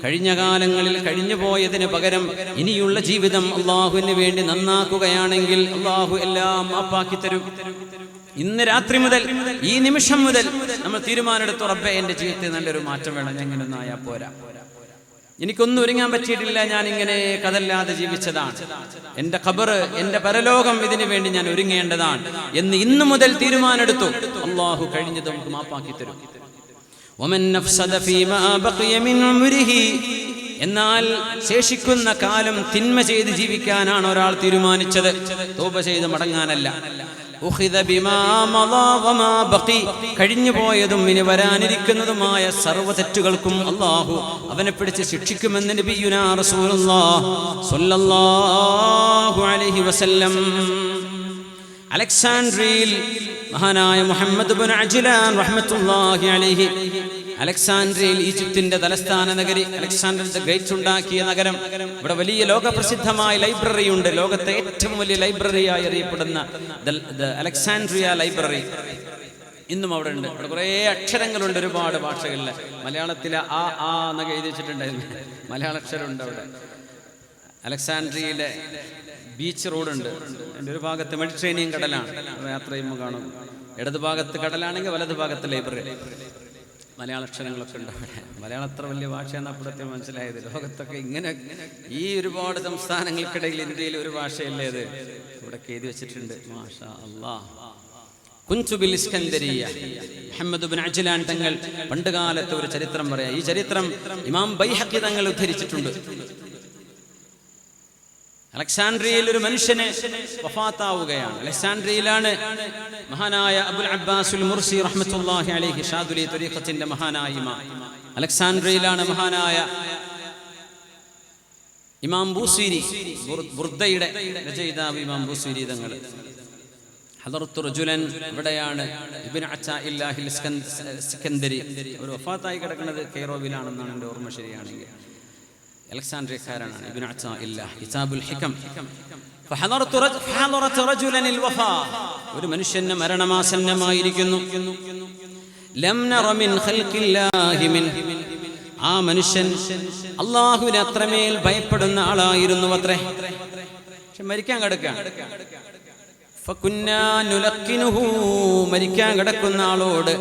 കഴിഞ്ഞ കാലങ്ങളിൽ കഴിഞ്ഞു പോയതിന് പകരം ഇനിയുള്ള ജീവിതം അല്ലാഹുവിന് വേണ്ടി നന്നാക്കുകയാണെങ്കിൽ അല്ലാഹു എല്ലാം മാപ്പാക്കി തരും. ഇന്ന് രാത്രി മുതൽ, ഈ നിമിഷം മുതൽ നമ്മൾ തീരുമാനമെടുത്തു, റബ്ബേ എന്റെ ജീവിതത്തിൽ നല്ലൊരു മാറ്റം വേണം, ഞാൻ ഇങ്ങനെ ഒന്നും ആയാൽ പോരാ, എനിക്കൊന്നും ഒരുങ്ങാൻ പറ്റിയിട്ടില്ല, ഞാൻ ഇങ്ങനെ കഥല്ലാതെ ജീവിച്ചതാണ്, എന്റെ ഖബർ, എന്റെ പരലോകം ഇതിനു വേണ്ടി ഞാൻ ഒരുങ്ങേണ്ടതാണ് എന്ന് ഇന്നു മുതൽ തീരുമാനമെടുത്തു. അല്ലാഹു കഴിഞ്ഞത് നമുക്ക് മാപ്പാക്കി തരും. എന്നാൽ ശേഷിക്കുന്ന കാലം തിന്മ ചെയ്ത് ജീവിക്കാനാണ് ഒരാൾ തീരുമാനിച്ചത്, തൗബ ചെയ്ത് മടങ്ങാനല്ല. കഴിഞ്ഞു പോയതും ഇനി വരാനിരിക്കുന്നതുമായ സർവ്വ തെറ്റുകൾക്കും അല്ലാഹു അവനെ പിടിച്ച് ശിക്ഷിക്കുമെന്ന് നബിയുനാ റസൂലുള്ളാഹി സ്വല്ലല്ലാഹു അലൈഹി വസല്ലം. അലക്സാൻഡ്രിയയിൽ മഹാനായ മുഹമ്മദ് ഇബ്നു അജ്ലാൻ റഹ്മത്തുള്ളാഹി അലൈഹി, അലക്സാൻഡ്രിയയിൽ ഈജിപ്തിന്റെ തലസ്ഥാന നഗരി, അലക്സാണ്ടർ ദ ഗ്രേറ്റ് ഉണ്ടാക്കിയ നഗരം. ഇവിടെ വലിയ ലോകപ്രസിദ്ധമായ ലൈബ്രറി ഉണ്ട്. ലോകത്തെ ഏറ്റവും വലിയ ലൈബ്രറിയായി അറിയപ്പെടുന്ന അലക്സാൻഡ്രിയ ലൈബ്രറി ഇന്നും അവിടെ ഉണ്ട്. അവിടെ കുറേ അക്ഷരങ്ങളുണ്ട്, ഒരുപാട് ഭാഷകളിൽ. മലയാളത്തിലെ ആ എന്നൊക്കെ എഴുതി വെച്ചിട്ടുണ്ടായിരുന്നു, മലയാള അക്ഷരമുണ്ട് അവിടെ. അലക്സാൻഡ്രിയയിലെ ബീച്ച് റോഡുണ്ട്. എൻ്റെ ഒരു ഭാഗത്ത് മെഡിറ്ററേനിയൻ കടലാണ്, യാത്ര ചെയ്യുമ്പോൾ കാണും. ഇടത് ഭാഗത്ത് കടലാണെങ്കിൽ വലത് ഭാഗത്ത് ലൈബ്രറി. മലയാള അക്ഷരങ്ങളൊക്കെ ഉണ്ട് അവിടെ. മലയാളം അത്ര വലിയ ഭാഷയാണ് അപ്പോഴത്തെ മനസ്സിലായത്. ലോകത്തൊക്കെ ഇങ്ങനെ ഈ ഒരുപാട് സംസ്ഥാനങ്ങൾക്കിടയിൽ ഇന്ത്യയിൽ ഒരു ഭാഷയല്ലേ അത്, ഇവിടെ എഴുതി വെച്ചിട്ടുണ്ട്. മാഷാ അല്ലാഹ്. കുൻതു ബിൽ ഇസ്കന്ദരിയ. മുഹമ്മദ് ഇബ്നു അജ്ലാൻ തങ്ങൾ പണ്ടുകാലത്തെ ഒരു ചരിത്രം പറയാം. ഈ ചരിത്രം ഇമാം ബൈഹഖി തങ്ങൾ ഉദ്ധരിച്ചിട്ടുണ്ട്. അലക്സാൻഡ്രിയയിൽ ഒരു മനുഷ്യനെ വഫാത്താവുകയാണ്. അലക്സാൻഡ്രിയയിലാണ് മഹാനായ അബുൽ അബ്ബാസുൽ മുർസി റഹ്മത്തുള്ളാഹി അലൈഹി ഷാദുലി ത്വരീഖത്തിന്റെ മഹാനായ ഇമാം. അലക്സാൻഡ്രിയയിലാണ് മഹാനായ ഇമാം ബൂസീരി, ബുർദയുടെ രചയിതാവ് ഇമാം ബൂസീരി തങ്ങൾ. ഹദറത്തു റജുലൻ, ഇവിടെയാണ് ഇബ്നു അത്താഇല്ലാഹിൽ സിക്കന്ദരി. ഒരു വഫാത്തായി കിടക്കുന്നത് കെയ്റോവിലാണെന്നാണ് എൻ്റെ ഓർമ്മ ശരിയാണെങ്കിൽ. അലക്സാൻഡ്രിയക്കാരനാണ് ഇബ്നു അത്താഇല്ലാഹ്. കിതാബുൽ ഹികം. ഫഹദറതു റജുലനിൽ വഫാ, ഒരു മനുഷ്യന് മരണമാസന്നമായിരിക്കുന്നു. ലം നറ മിൻ ഖൽഖില്ലാഹി മിൻ, ആ മനുഷ്യൻ അല്ലാഹുവിനെ അത്രമേൽ ഭയപ്പെടുന്ന ആളായിരുന്നു അത്രേ. പക്ഷെ മരിക്കാൻ കിടക്കുകയാണ്. ഫകുന്നാ നുലഖിനുഹു, മരിക്കാൻ കിടക്കുന്ന ആളോട്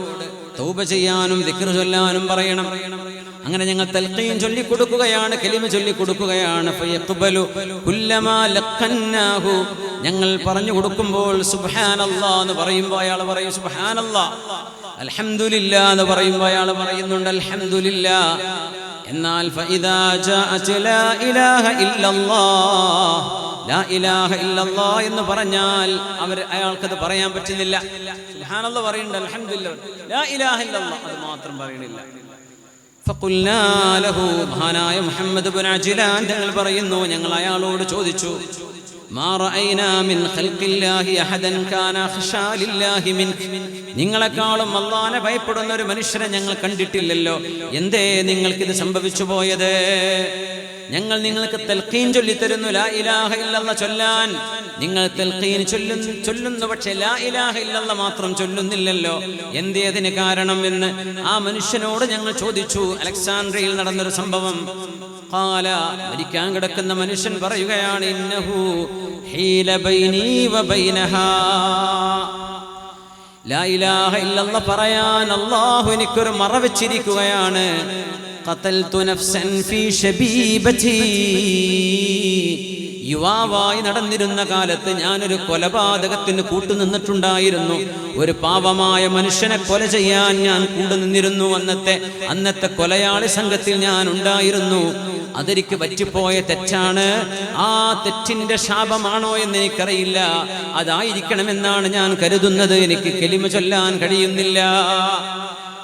തൗബ ചെയ്യാനും ദിക്ർ ചൊല്ലാനും പറയണം. അങ്ങനെ ഞങ്ങൾ തൽഖീൻ ചൊല്ലി കൊടുക്കുകയാണ്, കലിമ ചൊല്ലി കൊടുക്കുകയാണ്. ഫയഖ്ബലു കുല്ലമാ ലഖന്നാഹു, ഞങ്ങൾ പറഞ്ഞു കൊടുക്കുമ്പോൾ സുബ്ഹാനല്ലാഹ് എന്ന് പറയുമ്പോൾ അയാൾ പറയും സുബ്ഹാനല്ലാഹ്. അൽഹംദുലില്ലാ എന്ന് പറയുമ്പോൾ അയാൾ പറയുന്നുണ്ട് അൽഹംദുലില്ലാ. എന്നാൽ ഫഇദാ ജാഅത് ലാ ഇലാഹ ഇല്ലല്ലാഹ്, ലാ ഇലാഹ ഇല്ലല്ലാഹ് എന്ന് പറഞ്ഞാൽ അയാൾക്കത് പറയാൻ പറ്റുന്നില്ല. സുബ്ഹാനല്ലാഹ് പറയുന്നുണ്ട്, അൽഹംദുലില്ലാ, ലാ ഇലാഹ ഇല്ലല്ലാഹ് അത് മാത്രം പറയണില്ല. ഫഖുൽനാ ലഹു, മഹാനായ മുഹമ്മദ് ഇബ്നു അജ്ലാൻ തങ്ങൾ പറയുന്നു, ഞങ്ങൾ അയാളോട് ചോദിച്ചു, മാ റഅയ്നാ മിൻ ഖൽഖില്ലാഹി അഹദൻ കാന ഖശാ ലില്ലാഹി മിൻക, നിങ്ങളെക്കാളും അല്ലാഹുവിനെ ഭയപ്പെടുന്ന ഒരു മനുഷ്യനെ ഞങ്ങൾ കണ്ടിട്ടില്ലല്ലോ, എന്തേ നിങ്ങൾക്കിത് സംഭവിച്ചു പോയത്? ഞങ്ങൾ നിങ്ങൾക്ക് തൽഖീൻ ചൊല്ലി തരുന്നു ലാ ഇലാഹ ഇല്ലല്ലാഹ് ചൊല്ലാൻ, നിങ്ങൾ തൽഖീൻ ചൊല്ലുന്നു, പക്ഷേ ലാ ഇലാഹ ഇല്ലല്ലാഹ് മാത്രം ചൊല്ലുന്നില്ലല്ലോ, എന്തേ അതിന് കാരണം എന്ന് ആ മനുഷ്യനോട് ഞങ്ങൾ ചോദിച്ചു. അലക്സാൻഡ്രിയയിൽ നടന്നൊരു സംഭവം. ഖാല, മരിക്കാൻ കിടക്കുന്ന മനുഷ്യൻ പറയുകയാണ്, ഇന്നഹു ഹീല ബൈനി വ ബൈനഹാ, ലാ ഇലാഹ ഇല്ലല്ലാഹ് പറയാൻ അല്ലാഹു എനിക്കൊരു മറ വെച്ചിരിക്കുകയാണ്. ഖതൽതു നഫ്സൻ ഫീ ശബീബതി, യുവാവായി നടന്നിരുന്ന കാലത്ത് ഞാനൊരു കൊലപാതകത്തിന് കൂട്ടുനിന്നിട്ടുണ്ടായിരുന്നു. ഒരു പാവമായ മനുഷ്യനെ കൊല ചെയ്യാൻ ഞാൻ കൂട്ടുനിന്നിരുന്നു. അന്നത്തെ കൊലയാളി സംഘത്തിൽ ഞാൻ ഉണ്ടായിരുന്നു. അതെനിക്ക് പറ്റിപ്പോയ തെറ്റാണ്. ആ തെറ്റിന്റെ ശാപമാണോ എന്ന് എനിക്കറിയില്ല. അതായിരിക്കണമെന്നാണ് ഞാൻ കരുതുന്നത്. എനിക്ക് കലിമ ചൊല്ലാൻ കഴിയുന്നില്ല.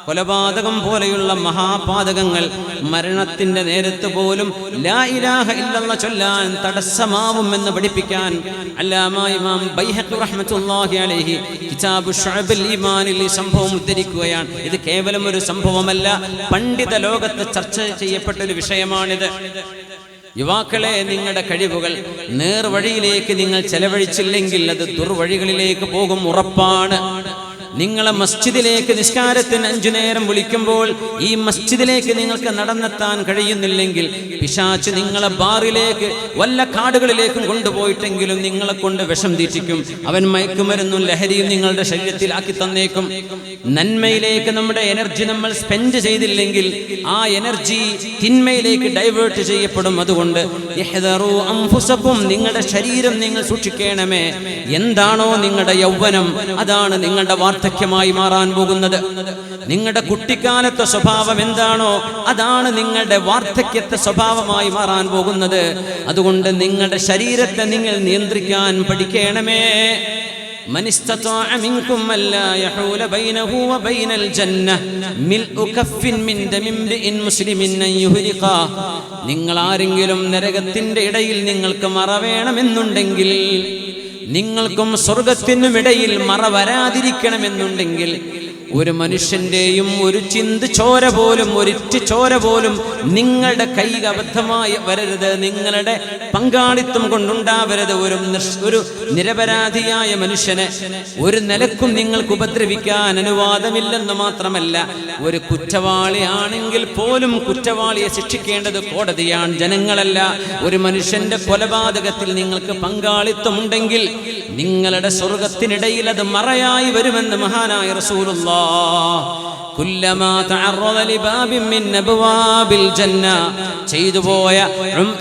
കൊലപാതകം പോലെയുള്ള മഹാപാതകങ്ങൾ മരണത്തിന്റെ നേരത്ത് പോലും ലാ ഇലാഹ ഇല്ലല്ലാഹ് ചൊല്ലാൻ തടസ്സമാവുമെന്ന് പഠിപ്പിക്കാൻ അല്ലാമ ഇമാം ബൈഹഖി റഹ്മത്തുള്ളാഹി അലൈഹി കിതാബു ശുഅബുൽ ഈമാനിൽ ഈ സംഭവം ഉദ്ധരിക്കുകയാണ്. ഇത് കേവലം ഒരു സംഭവമല്ല, പണ്ഡിത ലോകത്ത് ചർച്ച ചെയ്യപ്പെട്ട ഒരു വിഷയമാണിത്. യുവാക്കളെ, നിങ്ങളുടെ കഴിവുകൾ നേർവഴിയിലേക്ക് നിങ്ങൾ ചെലവഴിച്ചില്ലെങ്കിൽ അത് ദുർവഴികളിലേക്ക് പോകും, ഉറപ്പാണ്. നിങ്ങളെ മസ്ജിദിലേക്ക് നിസ്കാരത്തിന് 5 നേരം വിളിക്കുമ്പോൾ ഈ മസ്ജിദിലേക്ക് നിങ്ങൾക്ക് നടന്നെത്താൻ കഴിയുന്നില്ലെങ്കിൽ പിശാച് നിങ്ങളെ ബാറിലേക്ക് വല്ല കാടുകളിലേക്കും കൊണ്ടുപോയിട്ടെങ്കിലും നിങ്ങളെ കൊണ്ട് വിഷം തീറ്റിക്കും. അവൻ മയക്കുമരുന്നും ലഹരിയും നിങ്ങളുടെ ശരീരത്തിലാക്കി തന്നേക്കും. നന്മയിലേക്ക് നമ്മുടെ എനർജി നമ്മൾ സ്പെൻഡ് ചെയ്തില്ലെങ്കിൽ ആ എനർജി തിന്മയിലേക്ക് ഡൈവേർട്ട് ചെയ്യപ്പെടും. അതുകൊണ്ട് ഇഹ്ദറു അൻഫുസകും, നിങ്ങളുടെ ശരീരം നിങ്ങൾ സൂക്ഷിക്കണമേ. എന്താണോ നിങ്ങളുടെ യൗവനം, അതാണ് നിങ്ങളുടെ വാർദ്ധക്യമായി മാറാൻ പോകുന്നത്. നിങ്ങളുടെ കുട്ടിക്കാലത്തെ സ്വഭാവം എന്താണോ, അതാണ് നിങ്ങളുടെ വാർദ്ധക്യത്തെ സ്വഭാവമായി മാറാൻ പോകുന്നത്. അതുകൊണ്ട് നിങ്ങളുടെ ശരീരത്തെ നിങ്ങൾ നിയന്ത്രിക്കാൻ പഠിക്കണമേ. من استطاع منكم ألا يحول بينه وبين الجنة ملء كف من دم امرئ مسلم أن يهرقا, നിങ്ങൾ ആരെങ്കിലും നരകത്തിന്റെ ഇടയിൽ നിങ്ങൾക്ക് മറ വേണമെന്നുണ്ടെങ്കിൽ, നിങ്ങൾക്കും സ്വർഗത്തിനും ഇടയിൽ മറ വരാതിരിക്കണമെന്നുണ്ടെങ്കിൽ, ഒരു മനുഷ്യന്റെയും ഒരു ചിന്ത് ചോര പോലും, ഒരിറ്റ് ചോര പോലും നിങ്ങളുടെ കൈ അബദ്ധമായി വരരുത്, നിങ്ങളുടെ പങ്കാളിത്തം കൊണ്ടുണ്ടാവരുത്. ഒരു നിരപരാധിയായ മനുഷ്യനെ ഒരു നിലക്കും നിങ്ങൾക്ക് ഉപദ്രവിക്കാൻ അനുവാദമില്ലെന്ന് മാത്രമല്ല, ഒരു കുറ്റവാളി ആണെങ്കിൽ പോലും കുറ്റവാളിയെ ശിക്ഷിക്കേണ്ടത് കോടതിയാണ്, ജനങ്ങളല്ല. ഒരു മനുഷ്യന്റെ കൊലപാതകത്തിൽ നിങ്ങൾക്ക് പങ്കാളിത്തമുണ്ടെങ്കിൽ നിങ്ങളുടെ സ്വർഗത്തിനിടയിൽ അത് മറയായി വരുമെന്ന് മഹാനായ റസൂലുള്ളാഹി കുല്ലമാ തഅറദ ലിബാബിൻ മിൻ അബ്വാബിൽ ജന്ന,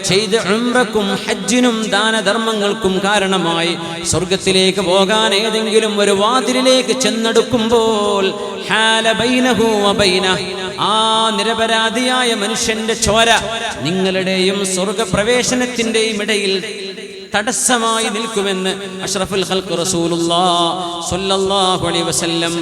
ചെയ്തു ഉംറക്കും ഹജ്ജിനും ദാനധർമ്മങ്ങൾക്കും കാരണമായി സ്വർഗത്തിലേക്ക് പോകാൻ ഏതെങ്കിലും ഒരു വാതിലിലേക്ക് ചെന്നെടുക്കുമ്പോൾ ഹാല ബൈനഹു വബൈനഹു, ആ നിരപരാധിയായ മനുഷ്യന്റെ ചോര നിങ്ങളുടെയും സ്വർഗപ്രവേശനത്തിന്റെയും ഇടയിൽ തടസ്സമായി നിൽക്കുമെന്ന് അഷ്റഫുൽ ഖൽഖ് റസൂലുള്ളാഹി സ്വല്ലല്ലാഹു അലൈഹി വസല്ലം